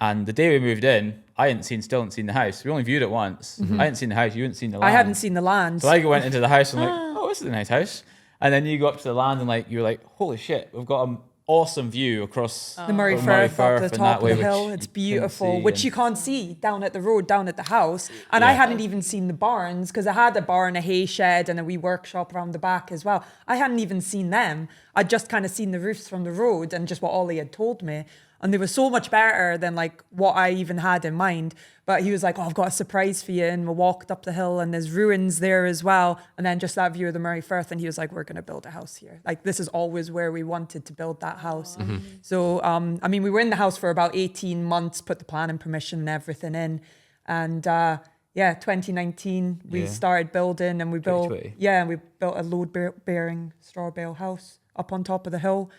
And the day we moved in, still hadn't seen the house. We only viewed it once. I hadn't seen the house. You hadn't seen the land. I hadn't seen the land. So I went into the house and like, oh, this is a nice house. And then you go up to the land and like, you're like, holy shit, we've got an awesome view across the Murray Firth up the top of the hill. It's you beautiful, can see, which you can't see down at the road, down at the house. And I hadn't even seen the barns because I had a barn, a hay shed, and a wee workshop around the back as well. I hadn't even seen them. I'd just kind of seen the roofs from the road and just what Ollie had told me. And they were so much better than like what I even had in mind. But he was like, oh, I've got a surprise for you. And we walked up the hill and there's ruins there as well. And then just that view of the Murray Firth. And he was like, we're going to build a house here. Like, this is always where we wanted to build that house. So, I mean, we were in the house for about 18 months, put the planning permission and everything in. And 2019, we started building and we built a load-bearing straw bale house up on top of the hill.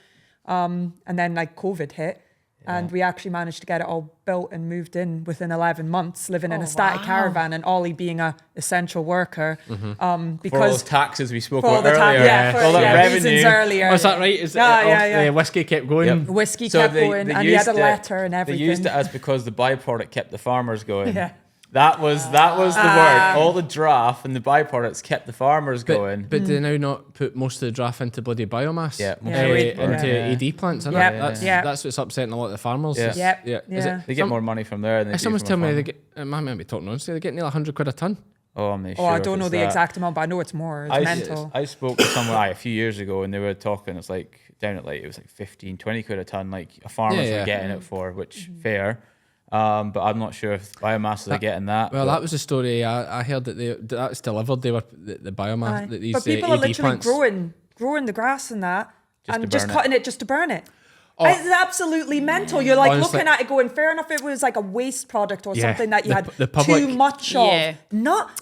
And then like COVID hit. And we actually managed to get it all built and moved in within 11 months, living in a static caravan, and Ollie being a essential worker. Because for all those taxes we spoke for all about the earlier. for all the reasons earlier. Oh, is that right? The whiskey kept going? Yep. Whiskey kept going, and he had a letter and everything. They used it as because the byproduct kept the farmers going. Yeah. That was the word. All the draft and the byproducts kept the farmers going. But do they now not put most of the draft into bloody biomass? Yeah. Into AD plants, isn't it? That's what's upsetting a lot of the farmers. Yeah. Is it, They get more money from there than they do someone's from telling me they get, I might be talking nonsense, they get nearly 100 quid a tonne. Oh, I'm not sure. Oh, I don't know the exact amount, but I know it's more. It's mental. I spoke to someone a few years ago and they were talking, it's like down at like, it was like 15, 20 quid a tonne, like a farmers were getting it for, which fair. But I'm not sure if biomass are getting that. Well, that was the story I heard that that's delivered. They were the biomass that these but people AD are literally plants growing the grass and that, and just burn cutting it just to burn it. Oh. It's absolutely mental. You're like Honestly, looking at it going, fair enough, it was like a waste product or something that you had the public, too much of. Yeah.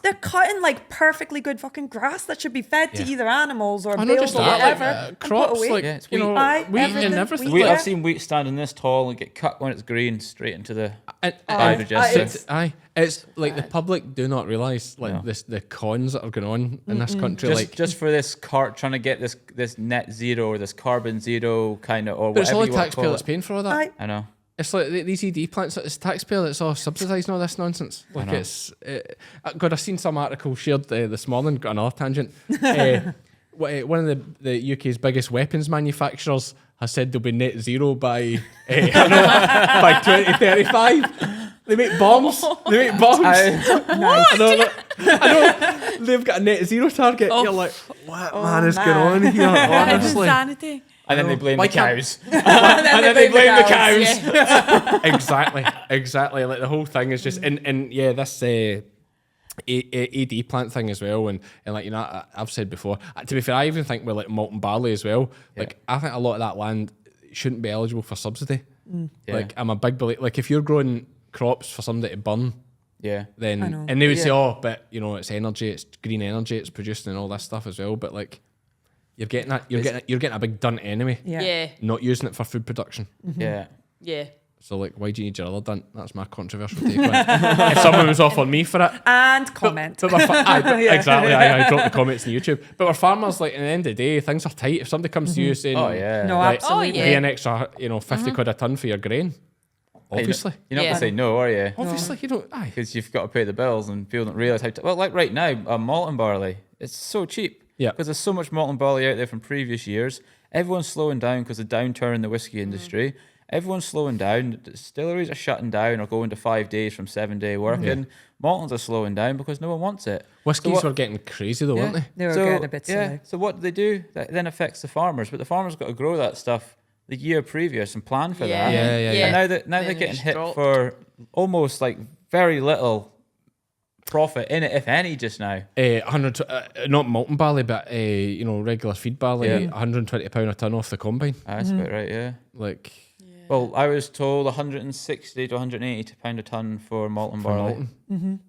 They're cutting like perfectly good fucking grass that should be fed to either animals or I know bales just or that, whatever. like, and put crops, away. like it's you know, Aye, wheat and everything. wheat, I've seen wheat standing this tall and get cut when it's green straight into the biodigester. It's like the public do not realise like the cons that are going on in this country. Just for this trying to get this net zero or this carbon zero kind of or but it's whatever all you the want to taxpayer call that's it. paying for all that. I know. It's like these ED plants. It's taxpayer that's all subsidising all this nonsense. Like it's. God, I've seen some article shared this morning. Got another tangent. One of the UK's biggest weapons manufacturers has said they'll be net zero by by 2035. They make bombs. They make bombs. I know. They've got a net zero target. You're like, what is going on here? Honestly. Insanity. And then they blame the cows. and then they blame the cows. Yeah. Exactly. Like the whole thing is just, and this AD plant thing as well, and like you know, I've said before. To be fair, I even think with like malt and barley as well. Like I think a lot of that land shouldn't be eligible for subsidy. Like I'm a big believer. Like if you're growing crops for somebody to burn, then and they would say, oh, but you know, it's energy, it's green energy, it's producing and all this stuff as well. But like you're getting a big dunt anyway. Yeah. Not using it for food production. Yeah. So like, why do you need your other dunt? That's my controversial take on it. If someone was off on me for it. And comment. But exactly, I drop the comments on YouTube. But we're farmers, like, at the end of the day, things are tight. If somebody comes to you saying, No, like, absolutely. pay an extra, 50 quid a tonne for your grain. obviously. You're not Yeah. going to say no, are you? Obviously, you don't. Aye. Because you've got to pay the bills and people don't realise how... Well, like right now, malt and barley, it's so cheap. Yeah. Because there's so much malt and barley out there from previous years. Everyone's slowing down because of the downturn in the whiskey industry. Everyone's slowing down. Distilleries are shutting down or going to 5 days from 7-day working. Maltons are slowing down because no one wants it. Whiskies were getting crazy though, weren't they? They were getting a bit silly. So what do they do? That then affects the farmers. But the farmers got to grow that stuff the year previous and plan for that. Yeah. And now they're Then getting it's hit dropped. for almost like very little profit in it, if any, just now. 100, not malt and barley, but regular feed barley. Yeah. £120 a ton off the combine. That's about right, yeah. Like Well, I was told 160 to 180 pound a ton for malt and barley.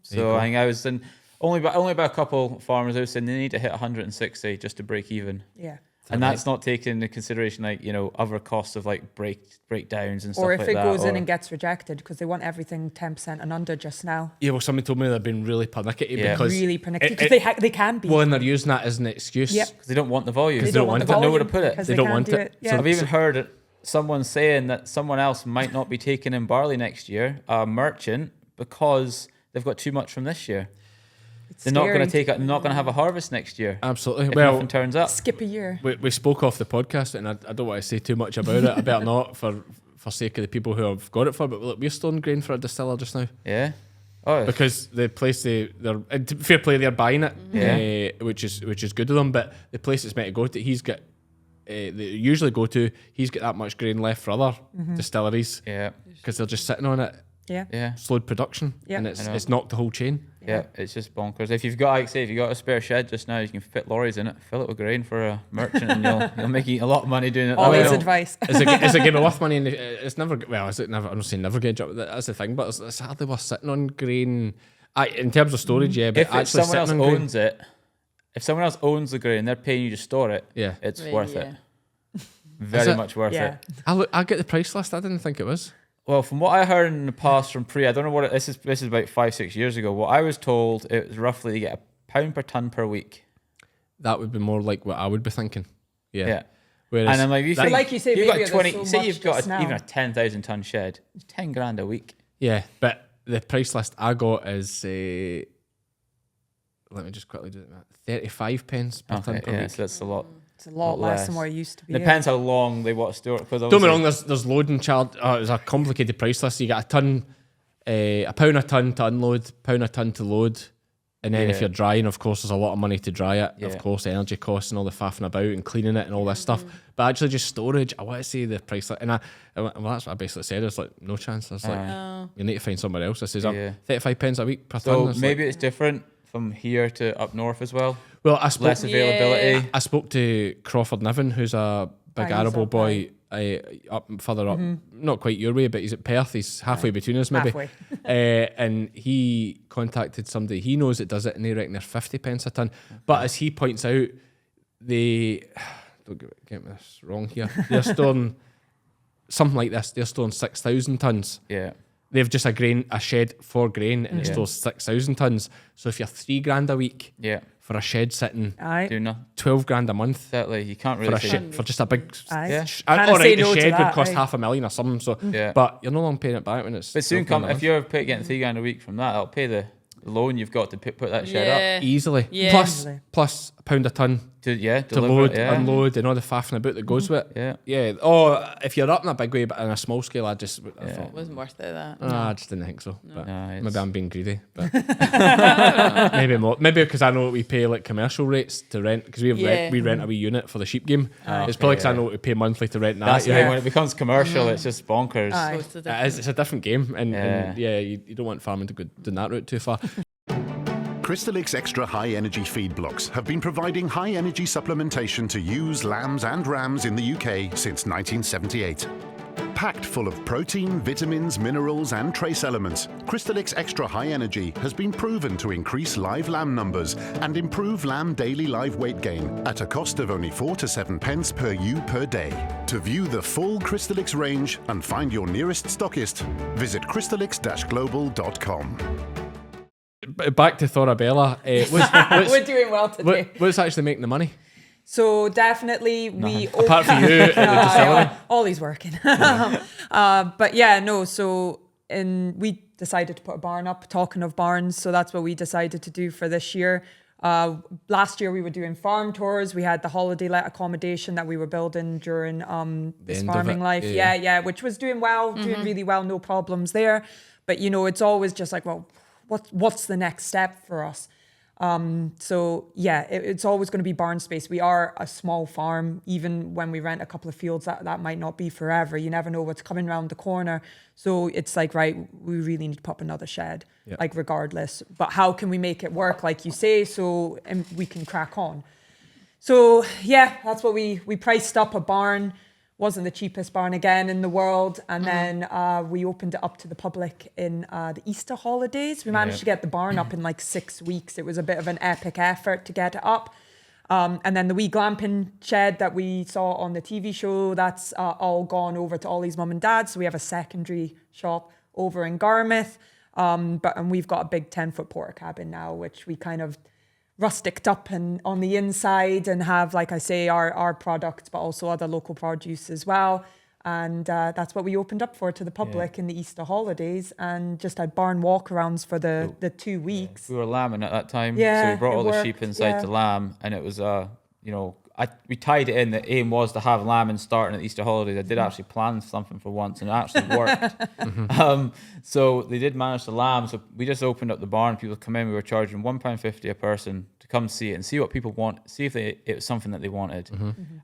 So I think I was in only by a couple farmers. I was saying they need to hit 160 just to break even. Yeah. And that's not taking into consideration other costs of like breakdowns and stuff Or if like it that. goes in and gets rejected because they want everything 10% and under just now. yeah, well, somebody told me they've been really pernickety Yeah. because Really pernickety it- because they can be. well, and they're using that as an excuse. Yep. because they don't want the volume. They don't want They've got nowhere to volume put it. because They don't can't want do it. Yeah. So I've even heard someone saying that someone else might not be taking in barley next year, a merchant, because they've got too much from this year. It's They're not going to scary. take it. They're not going to have a harvest next year. Absolutely. If Well, nothing turns up. Skip a year. we spoke off the podcast, and I don't want to say too much about it. I better not for sake of the people who have got it for. But look, we're storing grain for a distiller just now Yeah. Oh, because the place they're fair play, they're buying it, Yeah. which is good of them. But the place it's meant to go to, he's got. They usually go to. He's got that much grain left for other distilleries yeah. because they're just sitting on it, Yeah. Yeah. slowed production, Yeah. and I know. it's knocked the whole chain. Yeah, it's just bonkers. If you've got, like, say, if you got a spare shed just now, you can fit lorries in it, fill it with grain for a merchant, and you'll make a lot of money doing it. that Always way. advice. Is it getting worth money? And it's never. Well, is it never? I'm not saying never get job. That's the thing, but it's hardly worth sitting on grain. In terms of storage, yeah, but If actually it's someone else sitting on grain, owns it, if someone else owns the grain, they're paying you to store it. Yeah. it's Right, worth yeah. it. Very it? much worth Yeah. it. I get the price list. I didn't think it was. Well, from what I heard in the past from I don't know what this is about 5-6 years ago. What I was told, it was roughly you get £1 per ton per week. That would be more like what I would be thinking. Yeah. Yeah. Whereas And I'm like, you that- think, like you say, you've maybe got there's 20. so Say much you've got just now. even a 10,000 ton shed. It's 10 grand a week. yeah, but the price list I got is let me just quickly do that. 35 pence per ton per yeah, week. so that's a lot. It's a lot less than less. what it used to be. Depends how long they want to store it. Because Don't get me wrong. There's loading charge. It's a complicated price list. You got a ton, a pound a ton to unload, pound a ton to load, and then if Yeah. you're drying, of course, there's a lot of money to dry it. Of Yeah. course, energy costs and all the faffing about and cleaning it and all this stuff. But actually, just storage. I want to see the price list, and well, that's what I basically said. It's like no chance. It's like you need to find somewhere else. I says Yeah. 35 pence a week per So ton. It's maybe like, it's different from here to up north as well. well, I spoke. Less availability. I spoke to Crawford Niven, who's a big Aye, he's arable up, boy, up further up, not quite your way, but he's at Perth. He's halfway between us, maybe. Halfway. And he contacted somebody he knows that does it, and they reckon they're 50 pence a ton. But as he points out, they don't get me this wrong here. They're storing something like this. They're storing 6,000 tons. Yeah. They've just a shed for grain, and it stores 6,000 tons. So if you're $3,000 a week Yeah. for a shed sitting, Aye. Do nothing. 12 grand a month Exactly. You can't for really a say. shed, for just a big. Aye. Yeah. Can't All say right, the no to shed would that, cost aye. $500,000 or something. So, Yeah. but you're no longer paying it back when it's. But soon 12 come grand a if you're getting $3,000 a week from that, that'll pay the loan you've got to put that shed up. month. Easily. Yeah. Plus a pound a ton To to deliver load, it, yeah. unload, and all the faffing about that goes with it. Yeah. Yeah. Oh, if you're up in a big way, but on a small scale, I thought, It wasn't worth it, that. I just didn't think so. But No, it's- maybe I'm being greedy. But maybe more. Maybe because I know what we pay like commercial rates to rent, because Yeah. we rent a wee unit for the sheep game. It's probably because I know what we pay monthly to rent that. That's the yeah. thing. When it becomes commercial, it's just bonkers. Aye. So it's a It different- is, it's a different game, and Yeah. you don't want farming to go down that route too far. Crystalyx Extra High Energy Feed Blocks have been providing high energy supplementation to ewes, lambs and rams in the UK since 1978. Packed full of protein, vitamins, minerals and trace elements, Crystalyx Extra High Energy has been proven to increase live lamb numbers and improve lamb daily live weight gain at a cost of only 4 to 7 pence per ewe per day. To view the full Crystalyx range and find your nearest stockist, visit crystalyx-global.com. Back to Thorabella. We're doing well today. What's actually making the money? So definitely we Apart from you at the distillery. Ollie's working. But yeah, no. So we decided to put a barn up. Talking of barns, so that's what we decided to do for this year. Last year we were doing farm tours. We had the holiday let accommodation that we were building during this end of farming it. life. Yeah. Yeah, which was doing well, doing really well, no problems there. But you know, it's always just like, well, what's the next step for us? So yeah, it's always going to be barn space. We are a small farm. Even when we rent a couple of fields, that might not be forever. You never know what's coming around the corner. So it's like, right, we really need to put up another shed, like regardless. But how can we make it work, like you say, so we can crack on? So yeah, that's what we priced up a barn. Wasn't the cheapest barn again in the world. And then we opened it up to the public in the Easter holidays. We managed to get the barn up in like 6 weeks. It was a bit of an epic effort to get it up. And then the wee glamping shed that we saw on the TV show, that's all gone over to Ollie's mum and dad. So we have a secondary shop over in Garmouth. And we've got a big 10-foot porter cabin now, which we kind of rusticked up and on the inside and have, like I say, our products, but also other local produce as well. And that's what we opened up for to the public in the Easter holidays, and just had barn walkarounds for the 2 weeks. We were lambing at that time, so Yeah, we brought it all the worked, sheep inside yeah. to lamb, and it was we tied it in. The aim was to have lambing starting at the Easter holidays. I did actually plan something for once, and it actually worked. So they did manage to lamb. So we just opened up the barn. People come in. We were charging £1.50 a person to come see it and see what people want. See if it was something that they wanted.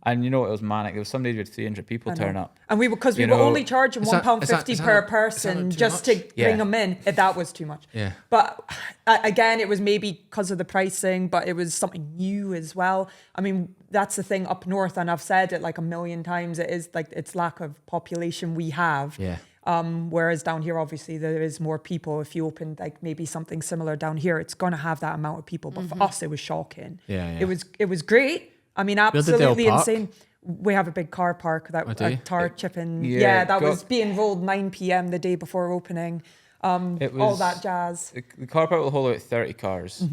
And you know, it was manic. There was some days we had 300 people turn up. And we were only charging £1.50 per person just to bring them in. That was too much. Yeah. But again, it was maybe because of the pricing, but it was something new as well. I mean, that's the thing up north, and I've said it like a million times. It is like it's lack of population we have. Yeah. Whereas down here, obviously, there is more people. If you open like maybe something similar down here, it's going to have that amount of people. But for us, it was shocking. Yeah. It was great. I mean, did they all absolutely park? insane. We have a big car park that do you? tar chipping. Yeah, That was being rolled 9 p.m. the day before opening. All that jazz. The car park will hold about 30 cars.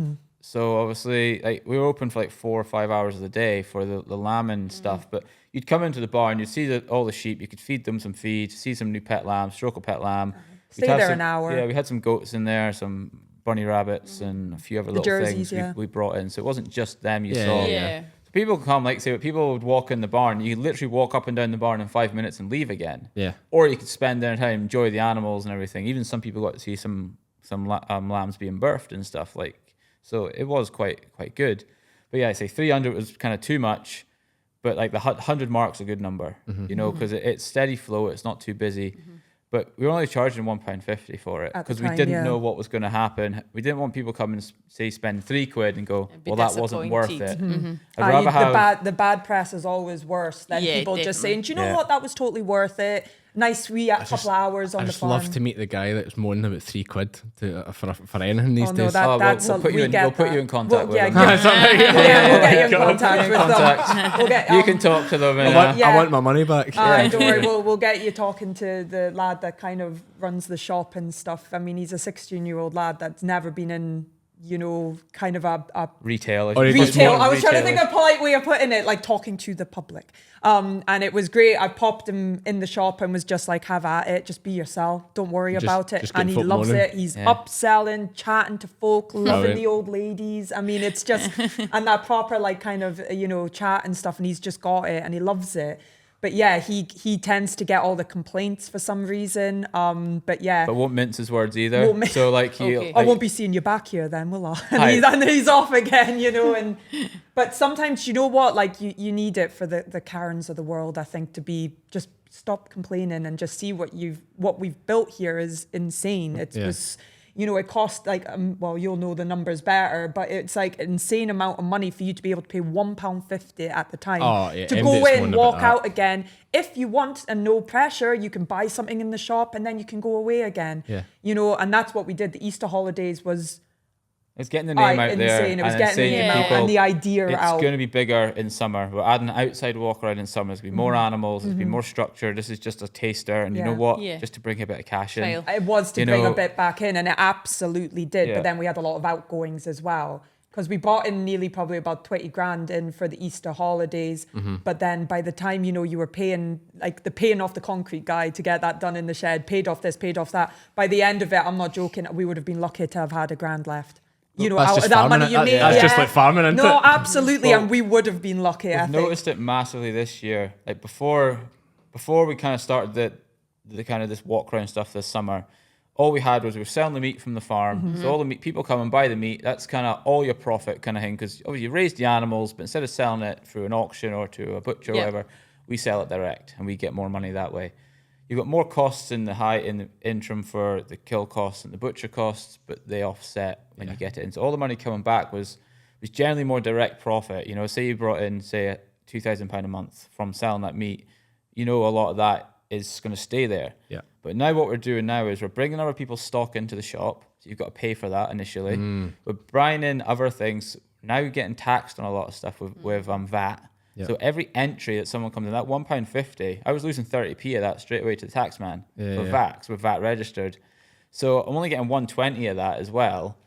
So obviously, like we were open for like 4 or 5 hours of the day for the lambing stuff. But you'd come into the barn, you'd see all the sheep, you could feed them some feed, see some new pet lambs, stroke a pet lamb. Stay there an hour. Yeah, we had some goats in there, some bunny rabbits, and a few other little jerseys, things we brought in. So it wasn't just them you saw. Yeah. So people could come, like say, people would walk in the barn. You could literally walk up and down the barn in 5 minutes and leave again. Yeah. Or you could spend their time, enjoy the animals and everything. Even some people got to see some lambs being birthed and stuff like. So it was quite good. But yeah, I say 300 was kind of too much, but like the 100 mark's a good number, you know, because it's steady flow, it's not too busy. But we were only charging £1.50 for it At the because we time, didn't yeah. know what was going to happen. We didn't want people come and say spend £3 and go, be well, that wasn't worth disappointed. it. I'd rather have the bad press is always worse than Yeah, people just definitely. saying, do you know Yeah. what, that was totally worth it. Nice wee couple hours on I the just farm. love to meet the guy that's moaning about £3 for anything these Oh no, days. that's we'll put you in. We'll put you in contact with them. We'll get you in contact with them. Contact. We'll get, You can talk to them. And, I want my money back. Don't worry, we'll get you talking to the lad that kind of runs the shop and stuff. I mean, he's a 16-year-old lad that's never been in, you know, kind of a retail. Or you just retail. want I was trying to retail. think of a polite way of putting it, like talking to the public. And it was great. I popped him in the shop and was just like, have at it, just be yourself. Don't worry about it. just And getting he folk loves moaning. it. He's upselling, chatting to folk, loving Brilliant. the old ladies. I mean, it's just, and that proper like kind of, you know, chat and stuff. And he's just got it and he loves it. But yeah, he tends to get all the complaints for some reason. But yeah. But won't mince his words either. Won't min- So like he, Okay. I won't be seeing you back here then, will I? Hi. And he's off again, you know. But sometimes, you know what, like you need it for the Karens of the world, I think, to be just stop complaining and just see what we've built here is insane. It was, you know, it cost like, well, you'll know the numbers better, but it's like an insane amount of money for you to be able to pay £1.50 at the time to go MD's in, moaning walk about out again. If you want and no pressure, you can buy something in the shop and then you can go away again. Yeah. You know, and that's what we did. The Easter holidays was it's getting the name out there. insane. It was and getting the saying name to out people, and the idea out. It's going to be bigger in summer. We're adding an outside walk around in summer. There's going to be more animals. There's going to be more structure. This is just a taster. And you know Yeah. what? Yeah. Just to bring a bit of cash in. Trial. It was to You bring know- a bit back in, and it absolutely did. Yeah. But then we had a lot of outgoings as well. because we bought in nearly probably about 20 grand in for the Easter holidays. But then by the time, you know, you were paying off the concrete guy to get that done in the shed, paid off this, paid off that. By the end of it, I'm not joking, we would have been lucky to have had a grand left. You know, That's out just of that farming, money you made. that's just like farming, isn't No, it? absolutely. Well, and we would have been lucky, I I've think. noticed it massively this year. Like before we kind of started the kind of this walk around stuff this summer, all we had was we were selling the meat from the farm. So all the meat, people come and buy the meat. That's kind of all your profit kind of thing. Because obviously you raise the animals, but instead of selling it through an auction or to a butcher or whatever, we sell it direct and we get more money that way. You've got more costs in the interim for the kill costs and the butcher costs, but they offset when you get it in. So all the money coming back was generally more direct profit. You know, say you brought in, say, £2,000 a month from selling that meat, you know, a lot of that is going to stay there. Yeah. But now what we're doing now is we're bringing other people's stock into the shop. So you've got to pay for that initially. We're buying in other things. Now you're getting taxed on a lot of stuff with VAT. Yeah. So every entry that someone comes in, that £1.50, I was losing 30p of that straight away to the tax man for VAT, 'cause we're VAT registered. So I'm only getting 120 of that as well.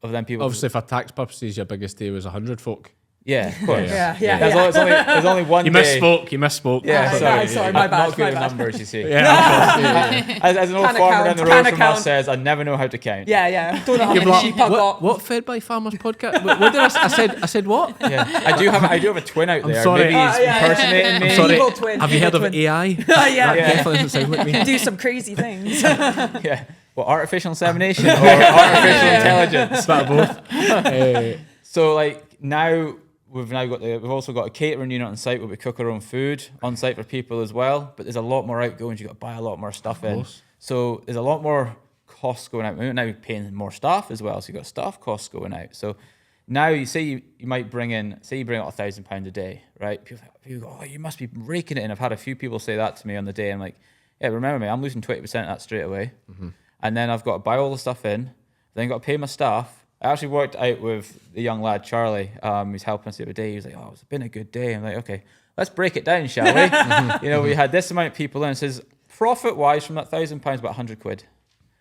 Of them people. Obviously, for tax purposes, your biggest day was 100 folk. Yeah, of course. Yeah. There's only one You day. You misspoke. Yeah, sorry, my bad, Not good my at bad. numbers, you see. Yeah. As an old Can't farmer account, down the road can't from us account. says, I never know how to count. Yeah. Don't know how You're many like, sheep I got. what Fed by Farmers podcast? What did I said what? Yeah. I do have a twin out there. sorry. Maybe he's impersonating me. Sorry. Evil twin. Have you evil heard of twin. AI? Yeah. Definitely doesn't sound like me. Do some crazy things. Yeah. Well, artificial insemination or artificial intelligence. It's about both. So like now we've also got a catering unit on site where we cook our own food on site for people as well. But there's a lot more outgoings. You've got to buy a lot more stuff in. So there's a lot more costs going out. Now we're paying more staff as well. So you've got staff costs going out. So now you say you might bring out £1,000 a day, right? People go, oh, you must be raking it in. I've had a few people say that to me on the day. I'm like, yeah, remember me, I'm losing 20% of that straight away. And then I've got to buy all the stuff in. Then I've got to pay my staff. I actually worked out with the young lad, Charlie, who's helping us the other day. He was like, oh, it's been a good day. I'm like, okay, let's break it down, shall we? You know, we had this amount of people in. It says, profit-wise from that £1,000, about 100 quid. By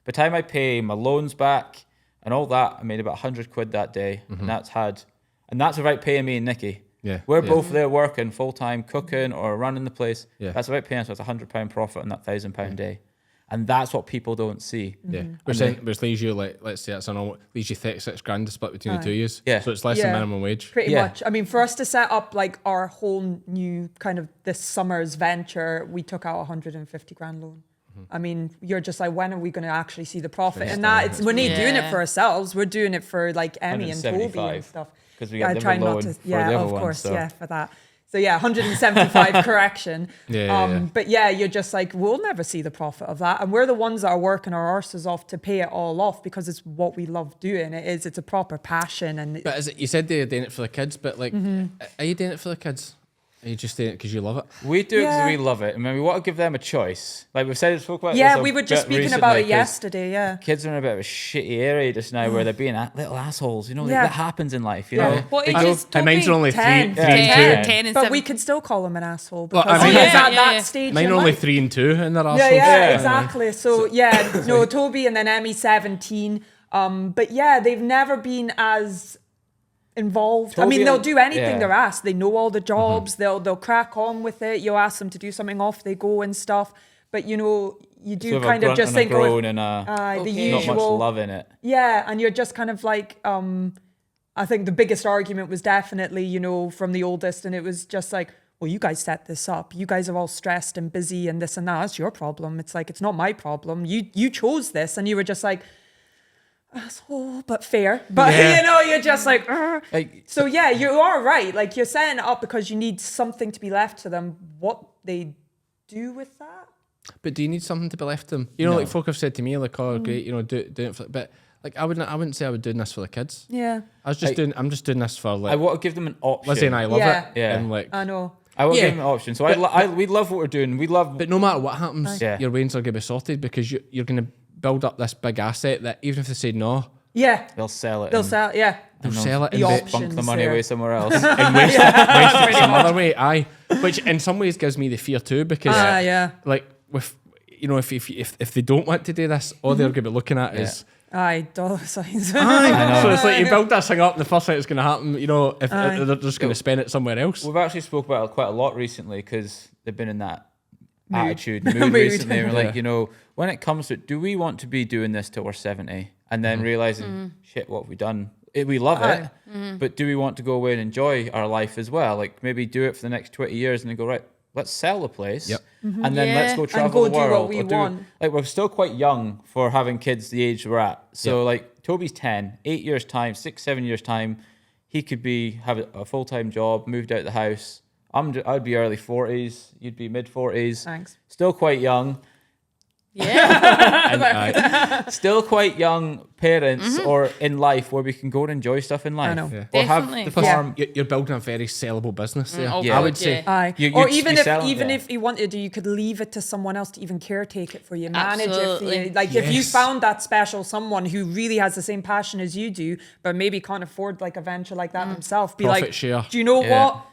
the time I pay my loans back and all that, I made about 100 quid that day. And that's without paying me and Nikki. Yeah. We're both there working full-time, cooking or running the place. Yeah. That's without paying us. So it's £100 profit on that £1,000 day. And that's what people don't see. Yeah, which leaves you like, let's say it's leaves you 36 grand to split between the two years. Yeah. So it's less than minimum wage. Pretty much. I mean, for us to set up like our whole new kind of this summer's venture, we took out 150 grand loan. I mean, you're just like, when are we going to actually see the profit? And we're not doing it for ourselves. We're doing it for like Emmy and Toby and stuff. Because we got the loan for the other of one, course, so. for that. So 175 correction. Yeah. But you're just like, we'll never see the profit of that. And we're the ones that are working our arses off to pay it all off because it's what we love doing. It's a proper passion. And But is it, you said they're doing it for the kids, but like, are you doing it for the kids? Are you just doing it because you love it? We do it because we love it. I mean, we want to give them a choice. Like we've spoke about this. Yeah, we were just speaking about it yesterday, Kids are in a bit of a shitty area just now where they're being little assholes. You know, that happens in life, you know? What They age just is don't mine's be are only 10. 3 and 2. 10 and But 7. we could still call him an asshole Well, because I mean, he is yeah, at yeah, that yeah. stage Mine in are only life. 3 and 2 in their assholes. Yeah, exactly. So Toby and then Emmy 17. But they've never been as involved. Toby, I mean, they'll do anything yeah. they're asked. They know all the jobs. They'll crack on with it. You ask them to do something off, they go and stuff. But you do Sort kind of just think, grown and the not much usual love in it. Yeah, and you're just kind of like, I think the biggest argument was definitely, from the oldest, and it was just like, well, you guys set this up. You guys are all stressed and busy and this and that. It's your problem. It's like, it's not my problem. You chose this, and you were just like, asshole, but fair. But you're just like, so you are right. Like, you're setting it up because you need something to be left to them. What they do with that? But do you need something to be left to them? Like folk have said to me, like, oh, great, do it for, but like I wouldn't say I would do this for the kids. Yeah. I'm just doing this for like. I want to give them an option. Lizzie and I love it. Yeah. And like, I know. I want to give them an option. So we love what we're doing. We love. But no matter what happens, Yeah. your wains are going to be sorted because you're going to build up this big asset that even if they say no, they'll sell it. They'll sell it. Yeah. they'll sell it The and option. bunk the money there. away somewhere else. and waste it some other way. Aye, which in some ways gives me the fear too because like with if they don't want to do this, all they're going to be looking at is Aye, dollar signs. So it's like you build this thing up, and the first thing that's going to happen, you know, if they're just going to spend it somewhere else. We've actually spoke about it quite a lot recently because they've been in that mood recently. And we're like, you know, when it comes to it, do we want to be doing this till we're 70 and then realizing, shit, what have we done? We love it, but do we want to go away and enjoy our life as well? Like maybe do it for the next 20 years and then go, right, let's sell the place. And then let's go travel the world. Do what we want. Like we're still quite young for having kids the age we're at. So like Toby's 10, 8 years time, 6-7 years time, he could have a full-time job, moved out the house. I'd be early 40s, you'd be mid 40s. Thanks. Still quite young. Yeah. Still quite young parents or in life where we can go and enjoy stuff in life. I know. Or have Definitely. the farm. You're building a very sellable business there. Oh, Yeah. I would say. Aye. You'd Or be even selling, if you wanted to, you could leave it to someone else to even caretake it for you, manage it Absolutely. for you. Like if you found that special someone who really has the same passion as you do, but maybe can't afford like a venture like that themselves, be Profit like, share. do you know Yeah. what?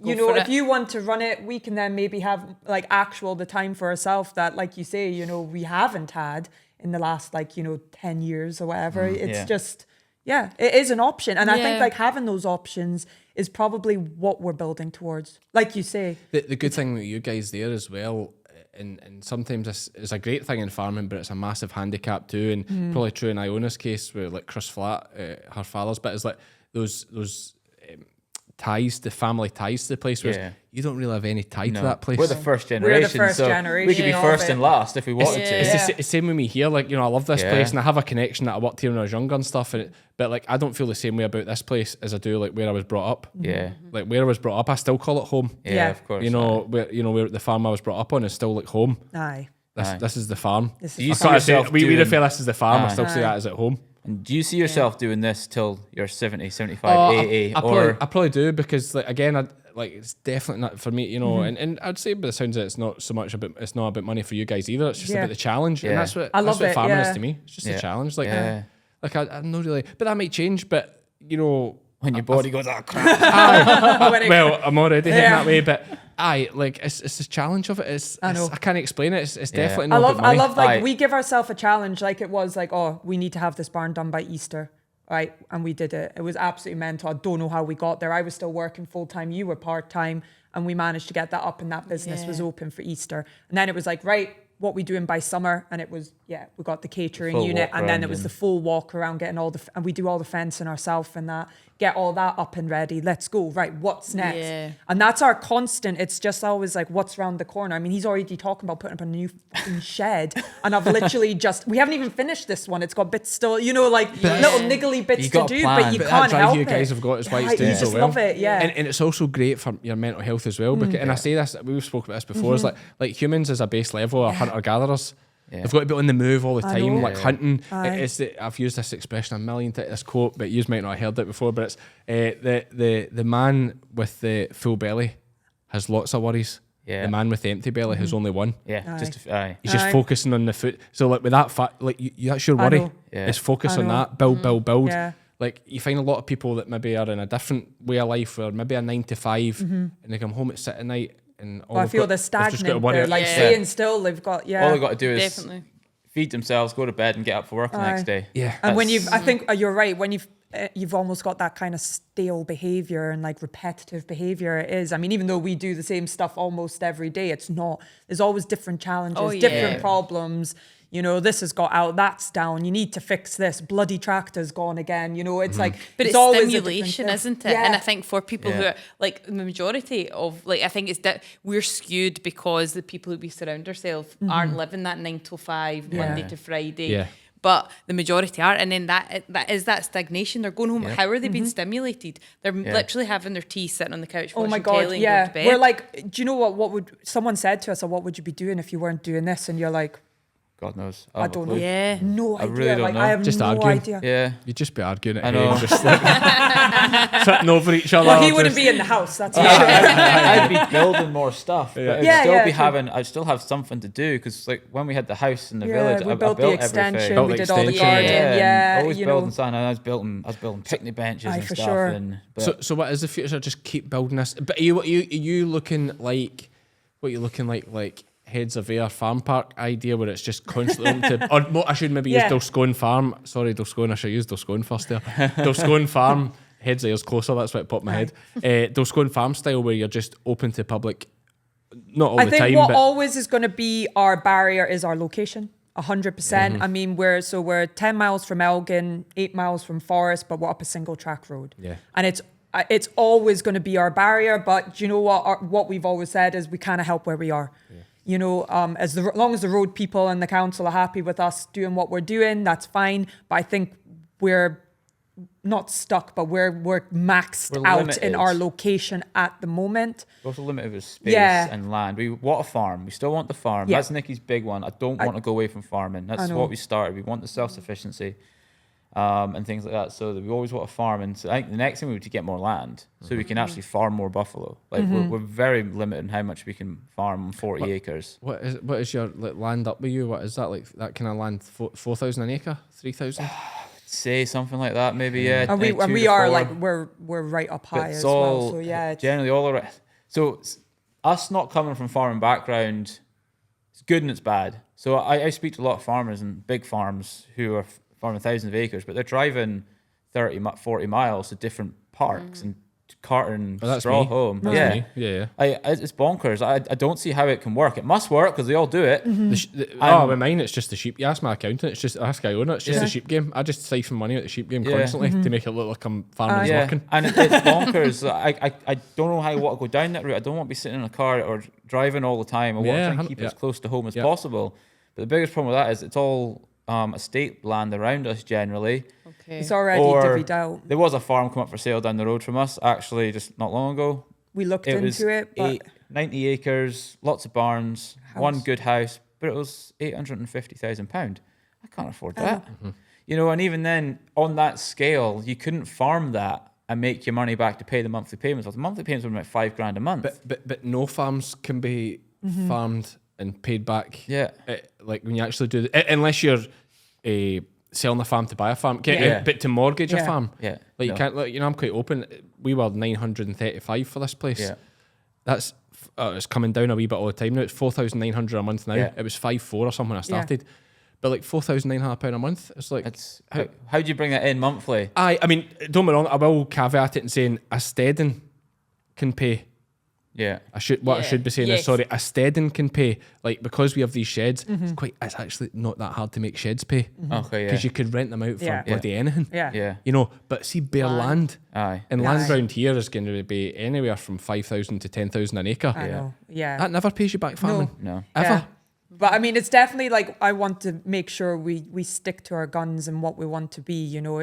You know, for if it. you want to run it, we can then maybe have like the time for ourselves that, like you say, you know, we haven't had in the last 10 years or whatever. It's Yeah. just, it is an option. And I think Yeah. like having those options is probably what we're building towards. Like you say. The good thing with you guys there as well, and sometimes this is a great thing in farming, but it's a massive handicap too, and probably true in Iona's case with like Chris Flat, her father's bit is like those ties, the family ties to the place, whereas Yeah. you don't really have any tie to that place. We're the first generation. first so generation we could be of first it. and last if we wanted to. It's the same with me here. Like, you know, I love this Yeah. place and I have a connection that I worked here when I was younger and stuff. But like, I don't feel the same way about this place as I do like where I was brought up. Yeah. Like where I was brought up, I still call it home. Yeah, Yeah. of course. You know, where the farm I was brought up on is still like home. Aye. This is the farm. This Do you is see I can't say, yourself we doing- refer this as the farm. I Aye. still say that as at home. And do you see yourself doing this till you're 70, 75, Oh, 80? I probably do because like again, it's definitely not for me, you know. And I'd say, by the sounds of it, it's not about money for you guys either. It's just Yeah. about the challenge, Yeah. and that's what I love that's what it, farming is yeah. to me. It's just Yeah. a challenge. Like, Yeah. like I'm not really, but that might change. But you know, when your body goes, oh crap. well, I'm already hitting Yeah. that way, but like it's the challenge of it. I know. I can't explain it. It's definitely I not love about money. like Aye. we give ourselves a challenge, like it was like, oh, we need to have this barn done by Easter. Right. And we did it. It was absolutely mental. I don't know how we got there. I was still working full time. You were part time. And we managed to get that up, and that business was open for Easter. And then it was like, right, what we doing by summer? And it was, we got the catering Full unit, walk and then around it was and- the full walk around, getting and we do all the fencing ourselves and that, get all that up and ready. Let's go. Right. What's next? Yeah. And that's our constant. It's just always like, what's around the corner? I mean, he's already talking about putting up a new fucking shed. And I've literally we haven't even finished this one. It's got bits still, you know, like little niggly bits You to got a do, plan. but you But that can't drive help you it. guys have got is why it's You doing so just well. love it, yeah. And it's also great for your mental health as well. Because, and I say this, we've spoken about this before. It's like humans as a base level are hunter gatherers. Yeah. They've got to be on the move all the I time, know. like hunting. Aye. I've used this expression a million times, this quote, but you might not have heard it before. But it's the man with the full belly has lots of worries. Yeah. The man with the empty belly has only one. Yeah, just aye. He's just Aye. focusing on the food. So like with that fact, like that's your I worry. know. Yeah. Is focus I on know. that, build. Yeah. Like you find a lot of people that maybe are in a different way of life, or maybe a 9 to 5, and they come home at sit night and all Well, I they've feel got- they're they've just got to stagnant. worry They're about- like Yeah. staying still. They've got, All they got to do is Definitely. feed themselves, go to bed, and get up for work the next day. Yeah. And when That's- I think you're right, when you've almost got that kind of stale behavior and like repetitive behavior. It is. I mean, even though we do the same stuff almost every day, it's not. There's always different challenges, Oh, yeah. different problems. You know, this has got out, that's down. You need to fix this. Bloody tractor's gone again. You know, it's like, But it's always a different stimulation, thing. isn't it? Yeah. And I think for people who Yeah. are like the majority of like, I think it's that we're skewed because the people who we surround ourselves aren't living that 9 to 5, Monday to Friday. Yeah. But the majority are, and then that is that stagnation. They're going home. Yeah. How are they being stimulated? They're literally having their tea, sitting on the couch. Oh my watching God, telly and yeah. going to bed. We're like, do you know what would, someone said to us, what would you be doing if you weren't doing this? And you're like, God knows. I don't know. Yeah. No I idea. really don't like, know. I have Just no arguing. idea. Yeah. You'd just be arguing at I know. home, just like sitting over each other. Well, he wouldn't just- be in the house, that's for sure. I'd be building more stuff, but I'd Yeah, still yeah, be true. I'd still have something to do because like when we had the house in the Yeah, village, we I built the built extension, everything. Built we the did all the extension, garden, and yeah, always you building know. something. I was building picnic benches Aye, and for stuff. sure. And but So what is the future? Just keep building this. But are you looking like? What are you looking like? Like Heads of Air farm park idea where it's just constantly open to, or I should maybe use Dulscone Farm. Sorry, Dulscone, I should use Dulscone first there. Dulscone Farm, Heads of Air's closer, that's what popped in my head. Dulscone Farm style where you're just open to public, not all the time. I think what but always is going to be our barrier is our location. 100%. I mean, we're 10 miles from Elgin, 8 miles from Forest, but we're up a single track road. Yeah. And it's always going to be our barrier. But you know what? What we've always said is we kind of help where we are. Yeah. You know, as long as the road people and the council are happy with us doing what we're doing, that's fine. But I think we're not stuck, but we're maxed out limited in our location at the moment. We're also limited with space and land. We want a farm. We still want the farm. Yeah. That's Nikki's big one. I don't want to go away from farming. That's what we started. We want the self-sufficiency and things like that. So that we always want a farm. And so I think the next thing we would to get more land so we can actually farm more buffalo. Like we're very limited in how much we can farm on 40 acres. what is your land up with you? What is that like? That kind of land, 4,000 an acre, 3,000? Say something like that, maybe. Yeah. And we are like we're right up high as well. So yeah, generally all around. So us not coming from farming background, it's good and it's bad. So I speak to a lot of farmers and big farms who are farming thousands of acres, but they're driving 40 miles to different parks and carting straw home. That's me. Yeah. It's bonkers. I don't see how it can work. It must work because they all do it. With mine, it's just the sheep. You ask my accountant, it's just ask Iona. It's just the sheep game. I just siphon money at the sheep game constantly to make it look like I'm farming's working. And it's bonkers. I don't know how I want to go down that route. I don't want to be sitting in a car or driving all the time. I want to try and keep it as close to home as possible. But the biggest problem with that is it's all estate land around us generally. Okay. it's already divvied out. There was a farm come up for sale down the road from us, actually, just not long ago. We looked into it, but 90 acres, lots of barns, one good house, but it was £850,000. I can't afford that. You know, and even then, on that scale, you couldn't farm that and make your money back to pay the monthly payments. The monthly payments were about £5,000 a month. But no farms can be farmed and paid back. Yeah. Like when you actually do unless you're selling a farm to buy a farm, but to mortgage a farm. Yeah. Like you can't. Like, you know, I'm quite open. We were 935 for this place. Yeah. That's it's coming down a wee bit all the time now. It's 4,900 a month now. Yeah. It was 5,400 or something when I started. But like £4,900 a month, it's like how do you bring that in monthly? I mean, don't get me wrong. I will caveat it in saying a steading can pay. Yeah. I should be saying is sorry, a steading can pay, like, because we have these sheds. It's actually not that hard to make sheds pay. Okay, because you could rent them out for bloody anything. Yeah. You know, but see, bare land. Aye. And land around here is going to be anywhere from 5,000 to 10,000 an acre. I know. Yeah. That never pays you back farming. No. Ever. Yeah. But I mean, it's definitely like I want to make sure we stick to our guns and what we want to be. You know,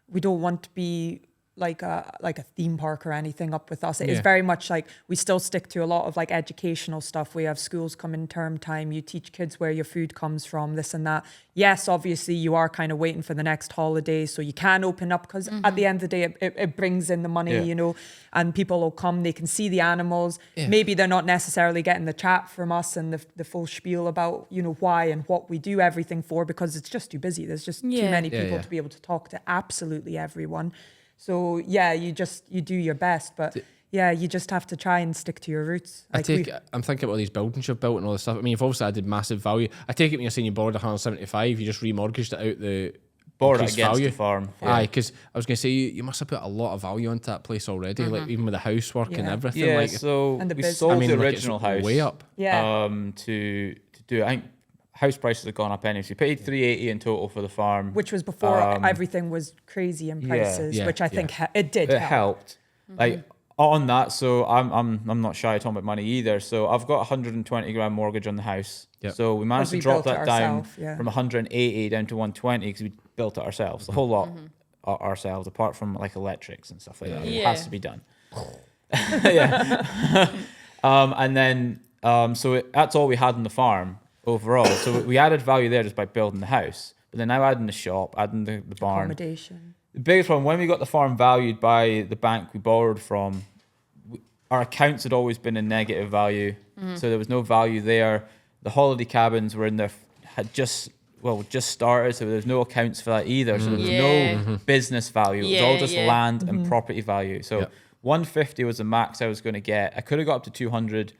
we don't want to be like a theme park or anything up with us. It is very much like we still stick to a lot of like educational stuff. We have schools come in term time. You teach kids where your food comes from, this and that. Yes, obviously you are kind of waiting for the next holiday so you can open up because at the end of the day it brings in the money, you know, and people will come, they can see the animals. Maybe they're not necessarily getting the chat from us and the full spiel about, you know, why and what we do everything for, because it's just too busy. There's just too many people to be able to talk to absolutely everyone. So yeah, you do your best, but you just have to try and stick to your roots. Like I'm thinking about all these buildings you've built and all this stuff. I mean, you've obviously added massive value. I take it when you're saying you borrowed 175, you just remortgaged it out the borrowed it against the farm. Aye, because I was going to say you must have put a lot of value into that place already, like even with the housework and everything. Yeah, like, so and the we business. sold the like, original house way up. to do it. I think house prices have gone up anyway. So we paid 380 in total for the farm, which was before everything was crazy in prices, which I think it did. It helped. Like on that, so I'm not shy talking about money either. So I've got 120 grand mortgage on the house. Yep. So we managed to drop that down from 180 down to 120 because we built it ourselves, the whole lot ourselves, apart from like electrics and stuff like that. It has to be done. And then that's all we had on the farm overall. So we added value there just by building the house, but then now adding the shop, adding the barn. Accommodation. The biggest problem, when we got the farm valued by the bank we borrowed from, our accounts had always been in negative value. So there was no value there. The holiday cabins were in there, had just started, so there's no accounts for that either. So there was no business value. It was all just land and property value. So 150 was the max I was going to get. I could have got up to 200,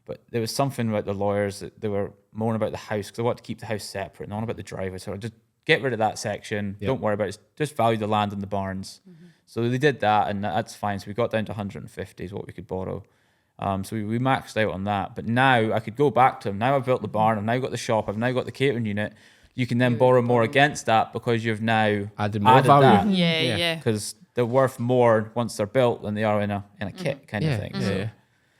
But there was something about the lawyers that they were moaning about the house because they wanted to keep the house separate and on about the driveway. So just get rid of that section. Don't worry about it. Just value the land and the barns. So they did that, and that's fine. So we got down to 150 is what we could borrow. So we maxed out on that. But now I could go back to them. Now I've built the barn. I've now got the shop. I've now got the catering unit. You can then borrow more against that because you've now Added more value. Yeah. Because they're worth more once they're built than they are in a kit kind of thing. So.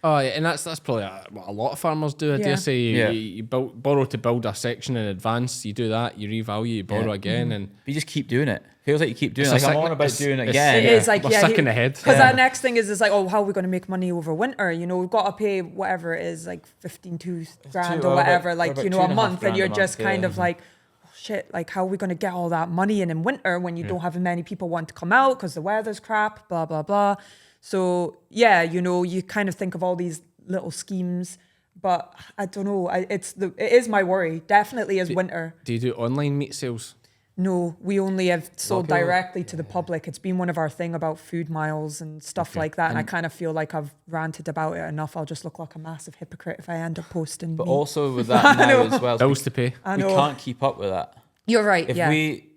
Oh, yeah, and that's probably what a lot of farmers do. I dare say you borrow to build a section in advance. You do that, you revalue, you borrow again, and you just keep doing it. Feels like you keep doing it. It's Like a I'm on about doing it again. It is like, we're yeah, sick in the head. Because that next thing is like, oh, how are we going to make money over winter? You know, we've got to pay whatever it is, like 15 grand or whatever, like, you know, a month, and you're just kind of like, oh, shit, like how are we going to get all that money in winter when you don't have many people want to come out because the weather's crap, blah, blah, blah. So yeah, you know, you kind of think of all these little schemes, but I don't know. It is my worry. Definitely is winter. Do you do online meat sales? No, we only have sold directly to the public. It's been one of our thing about food miles and stuff like that. And I kind of feel like I've ranted about it enough. I'll just look like a massive hypocrite if I end up posting. But meat. also with that now as well, Bills to pay. I we know. can't keep up with that. You're right. If yeah. we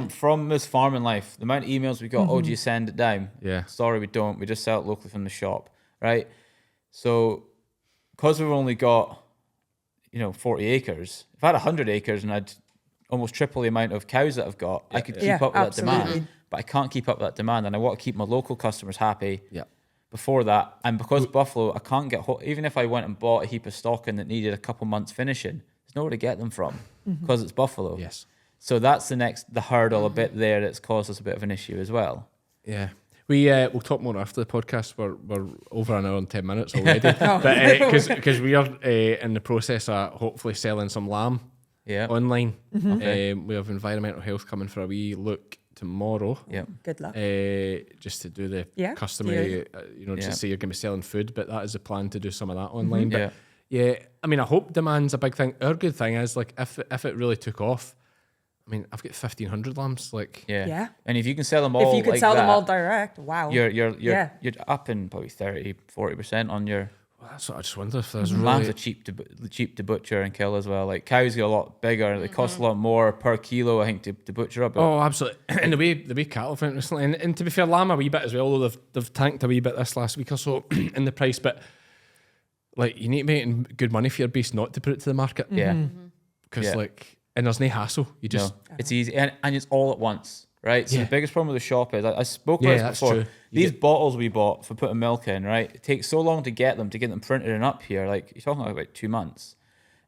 from this farming life, the amount of emails we got, oh, do you send it down? Yeah. Sorry, we don't. We just sell it locally from the shop, right? So, because we've only got, 40 acres. If I had 100 acres and I'd almost triple the amount of cows that I've got, I could keep up with that demand. But I can't keep up with that demand, and I want to keep my local customers happy. Yeah. Before that, and because buffalo, I can't get even if I went and bought a heap of stock in that needed a couple months finishing, there's nowhere to get them from because it's buffalo. Yes. So that's the hurdle a bit there that's caused us a bit of an issue as well. Yeah. We'll talk more after the podcast. We're over an hour and 10 minutes already. But because we are in the process of hopefully selling some lamb online. Okay. We have environmental health coming for a wee look tomorrow. Yeah. Good luck. Just to do the Yeah. customary, to say you're going to be selling food, but that is the plan to do some of that online. But I mean, I hope demand's a big thing. Our good thing is, like, if it really took off, I mean, I've got 1,500 lambs. Like, Yeah. And if you can sell them all, If you could like sell them that, all direct, wow. you're up in probably 30-40% on your. well, that's what I just wonder if there's Lambs really. are cheap to butcher and kill as well. Like cows get a lot bigger. They cost a lot more per kilo, I think, to butcher up. Oh, absolutely. And the way cattle went recently, and to be fair, lamb a wee bit as well. Although they've tanked a wee bit this last week or so in the price, but like you need to make good money for your beast not to put it to the market. Yeah. Because and there's no hassle. You just It's easy and it's all at once, right? So Yeah. the biggest problem with the shop is I spoke about this that's before. true. These bottles we bought for putting milk in, right? It takes so long to get them printed and up here. Like you're talking about 2 months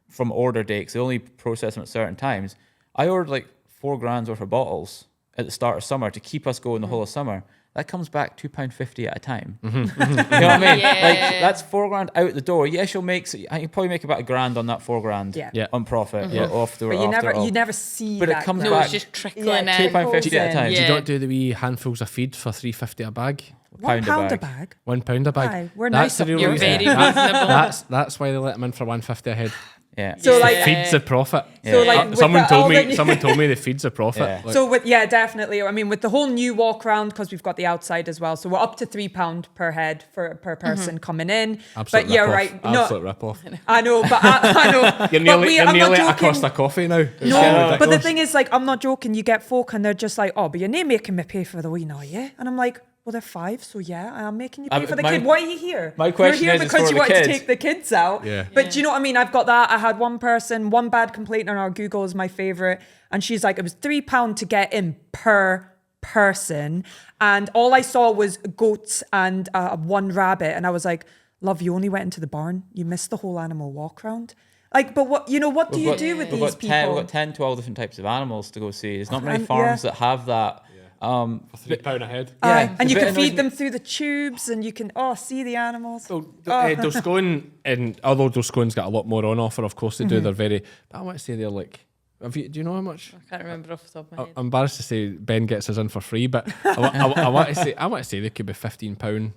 from order date. 'Cause they only process them at certain times. I ordered like $4,000 worth of bottles at the start of summer to keep us going the whole of summer. That comes back £2.50 at a time. You know what I mean? Like that's $4,000 out the door. Yes, you'll make. I can probably make about $1,000 on that $4,000 Yeah. on profit off the. But off you never see But it that. comes No, back it's just trickling in. £2.50 at a time. Do you not do the wee handfuls of feed for $3.50 a bag? £1 a bag. £1 a bag. Aye, we're That's nice the up real You're reason. very reasonable. That's why they let them in for $1.50 a head. Yeah. So like, Feeds the profit. so like, with Someone the- all told me. the- Someone told me the feeds the profit. Yeah. Like, So definitely. I mean, with the whole new walk around, because we've got the outside as well. So we're up to £3 per head per person coming in. absolute But yeah, rip-off. right. Absolute No, rip-off. I know, but I know. You're nearly, I'm not at a joking. cost of coffee now. It's No, getting but the ridiculous. thing is, like, I'm not joking. You get folk and they're just like, oh, but you're not making me pay for the wee now, yeah? And I'm like, well, they're 5, so yeah, I'm making you pay for the kid. Why are you here? my question You're here is, it's because for you the want kids. to take the kids out. Yeah. But do you know what I mean? I've got that. I had one bad complaint on our Google is my favorite. And she's like, it was £3 to get in per person. And all I saw was goats and one rabbit. And I was like, love, you only went into the barn. You missed the whole animal walk round. Like, but what do you do with these people? We've got 10, 12 different types of animals to go see. There's not many And- farms that have that. For £3 a head. Aye, and you bit can feed annoys them through the tubes and you can see the animals. So Doscone, and although Doscone's got a lot more on offer, of course they do. They're very. But I want to say they're like. Do you know how much? I can't remember off the top of my head. I'm embarrassed to say Ben gets us in for free, but I want to say they could be £15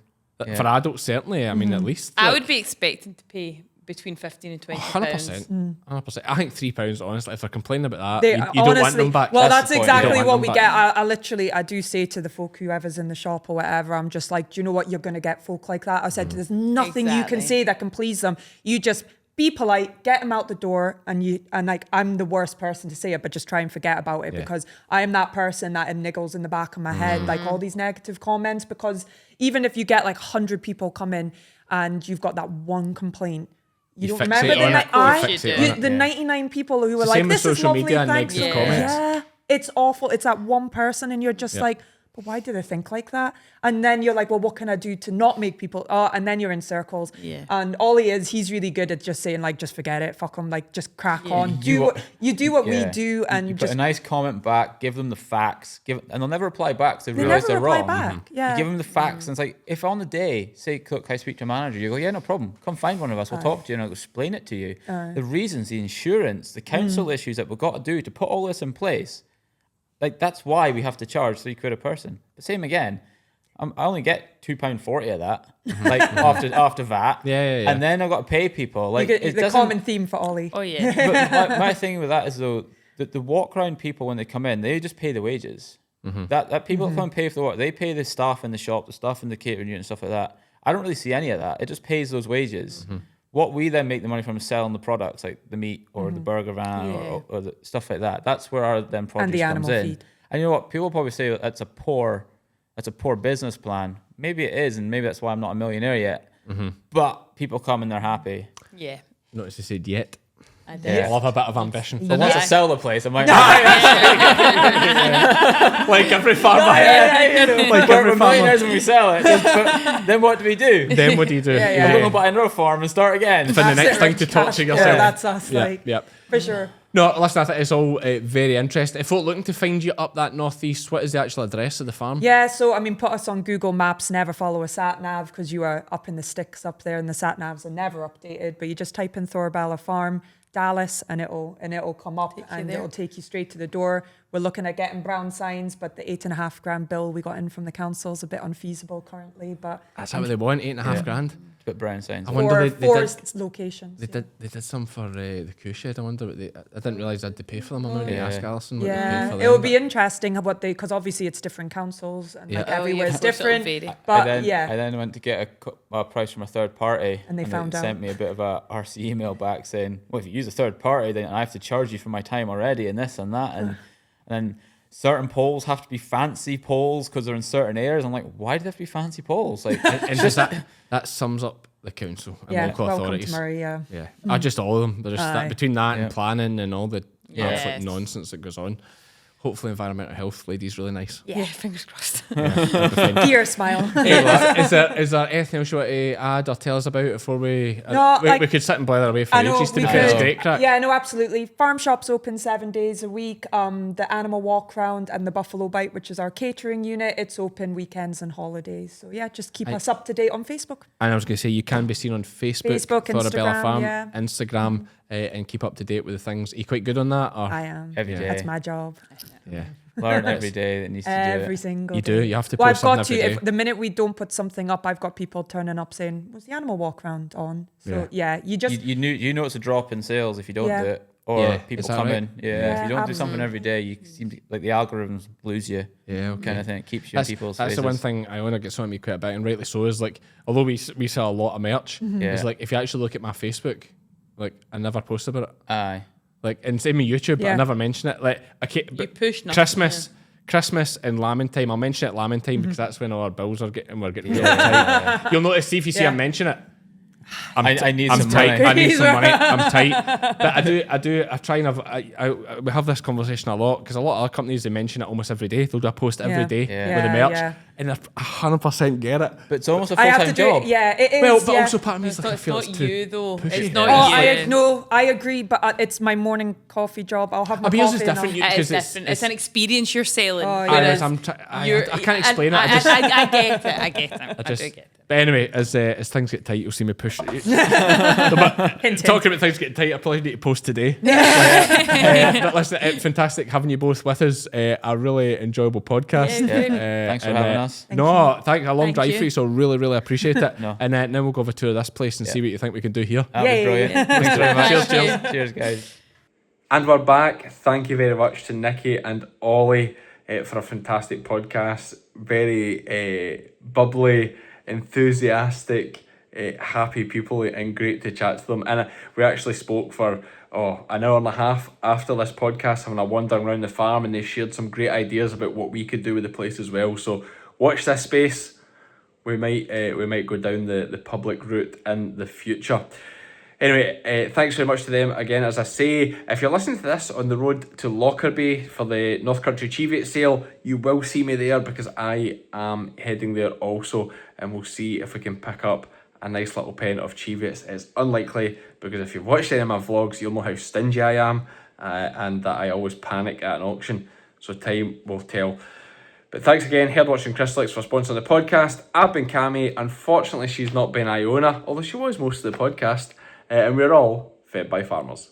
for adults. Certainly, I mean at least. I like- would be expecting to pay between 15 and 20 100%. 100%. I think £3, honestly, if they're complaining about that, They, you don't want honestly, them back. well, That's that's the point. exactly You don't what want we them get. back. I do say to the folk, whoever's in the shop or whatever, I'm just like, do you know what? You're going to get folk like that. I said, there's nothing you can Exactly. say that can please them. You just be polite, get them out the door, and like, I'm the worst person to say it, but just try and forget about it, because I am that person that it niggles in the back of my head, like all these negative comments, because even if you get like 100 people come in and you've got that one complaint, you don't remember the 99 people who were like, same with this is social lovely, media and thanks. negative comments. Yeah, it's awful. It's that one person, and you're just like, but why do they think like that? And then you're like, well, what can I do to not make people? And then you're in circles. Yeah. And Ollie he's really good at just saying like, just forget it, fuck them, like just crack on. You Do what we do, and you just put a nice comment back, give them the facts, and they'll never reply back because they they realise never they're reply wrong. back. Yeah. You give them the facts, and it's like, if on the day, say, look, I speak to a manager, you go, yeah, no problem. Come find one of us. We'll talk to you and I'll explain it to you. The reasons, the insurance, the council issues that we've got to do to put all this in place, like that's why we have to charge £3 a person. But same again, I only get £2.40 of that, like after VAT. Yeah. And then I've got to pay people. Like You get it the doesn't- common theme for Ollie. Oh, yeah. But my thing with that is though the walk around people when they come in, they just pay the wages. That people that come and pay for the work, they pay the staff in the shop, the staff in the catering unit, and stuff like that. I don't really see any of that. It just pays those wages. What we then make the money from is selling the products, like the meat or the burger van or the stuff like that. That's where our then produce the comes animal in. feed. And you know what? People probably say that's a poor business plan. Maybe it is, and maybe that's why I'm not a millionaire yet. But people come and they're happy. Yeah. Notice they said yet. I do. Yeah. I love a bit of ambition. So once I sell the place, I might. Like every farmer. Like we're millionaires when we sell it. But then what do we do? Then what do you do? I'm going to buy another farm and start again. Then the next thing to talk to yourself. Yeah, that's us. Yeah, Like yeah. for sure. No, listen, I think it's all very interesting. If folk looking to find you up that northeast, what is the actual address of the farm? Yeah, so I mean, put us on Google Maps. Never follow a sat nav because you are up in the sticks up there, and the sat navs are never updated. But you just type in Thorabella Farm, Dallas, and it'll come up and it'll take you straight to the door. We're looking at getting brown signs, but the $8,500 bill we got in from the council is a bit unfeasible currently. But That's how they want, $8,500. Put brown signs. I wonder four locations. They did some for the Coo Shed. I wonder what I didn't realise they had to pay for them. I'm going to ask Alison what they paid Yeah, for it them. would be interesting what they, because obviously it's different councils and like Yeah. everywhere's of course it'll different. vary. But I yeah, then went to get a price from a third party, And they found out. sent me a bit of a RC email back saying, "Well, if you use a third party, then I have to charge you for my time already, and this and that, and then certain poles have to be fancy poles because they're in certain areas." I'm like, why do they have to be fancy poles? Like, And just that sums up the council and yeah, local welcome authorities. to Murray, yeah. Yeah, just all of them. They're just that, between that and planning and all the Yes. absolute nonsense that goes on. Hopefully, environmental health lady's really nice. Yeah, fingers crossed. Dear smile. Is there anything else you want to add or tell us about before we? No, we could sit and blather away for I know, ages. To we be fair, it's could. great crack. Yeah, no, absolutely. Farm shop's open 7 days a week. The animal walk round and the Buffalo Bite, which is our catering unit, it's open weekends and holidays. So yeah, just keep us up to date on Facebook. And I was going to say you can be seen on Facebook, Facebook, Thorabella Instagram, Farm, yeah. Instagram, and keep up to date with the things. Are you quite good on that? Or? I am. Every day. That's my job. Yeah. learn every day that needs to do Every it. single You day. do. You have to Well, post I've got something to. every If day. the minute we don't put something up, I've got people turning up saying, "Was the animal walk round on?" So yeah, you just You know it's a drop in sales if you don't Yeah. do it. Or Yeah, people is that come right? in. Yeah, Yeah, if you don't do something every day, you seem to, like the algorithms lose you. Yeah, okay. Kind of thing. It keeps you in people's That's the faces. one thing Iona gets on me quite a bit, and rightly so, is like, although we sell a lot of merch, Yeah. it's like, if you actually look at my Facebook, like, I never post about it. Aye. Like, and same with YouTube, I Yeah. never mention it. Like, but push nothing, Christmas and lambing time, I'll mention it at lambing time because that's when all our bills are getting, we're getting really tight. You'll notice, see if you see I mention it, I need I'm some tight. money. I need some money. I'm tight. But I try and we have this conversation a lot because a lot of other companies, they mention it almost every day. They'll do a post every Yeah. day Yeah. with the Yeah, merch, yeah. and I 100% get it. But it's almost a I have full-time to do job. it. Yeah, it is. Well, but yeah. also part of me is like, I It's feel not it's too you though. pushy. It's not Oh, you. I agree, but it's my morning coffee job. I'll have my But yours coffee. is and different. I'll- It is Because different. It's an experience you're selling. Oh, yeah. whereas I you're- can't explain it. I just, I get it. I get it. I just, do get it. but anyway, as things get tight, you'll see me push. Talking about things getting tight, I probably need to post today. But listen, fantastic having you both with us. A really enjoyable podcast. Yeah, Thanks for and, having us. No, thanks. A long Thank drive you. for you, so really, really appreciate it. No. And then we'll go over to this place and see what you think we can do here. That'd be Yay. brilliant. Thanks very much. Thank cheers, you. cheers. Cheers, guys. And we're back. Thank you very much to Nikki and Olly for a fantastic podcast. Very bubbly, enthusiastic, happy people, and great to chat to them. And we actually spoke for an hour and a half after this podcast, having a wander around the farm, and they shared some great ideas about what we could do with the place as well. So watch this space. We might go down the public route in the future. Anyway, thanks very much to them again. As I say, if you're listening to this on the road to Lockerbie for the North Country Cheviot sale, you will see me there because I am heading there also, and we'll see if we can pick up a nice little pen of Cheviots. It's unlikely because if you've watched any of my vlogs, you'll know how stingy I am and that I always panic at an auction. So time will tell. But thanks again, Herdwatch and Crystalyx, for sponsoring the podcast. I've been Cammy. Unfortunately, she's not been Iona, although she was most of the podcast. And we're all fed by farmers.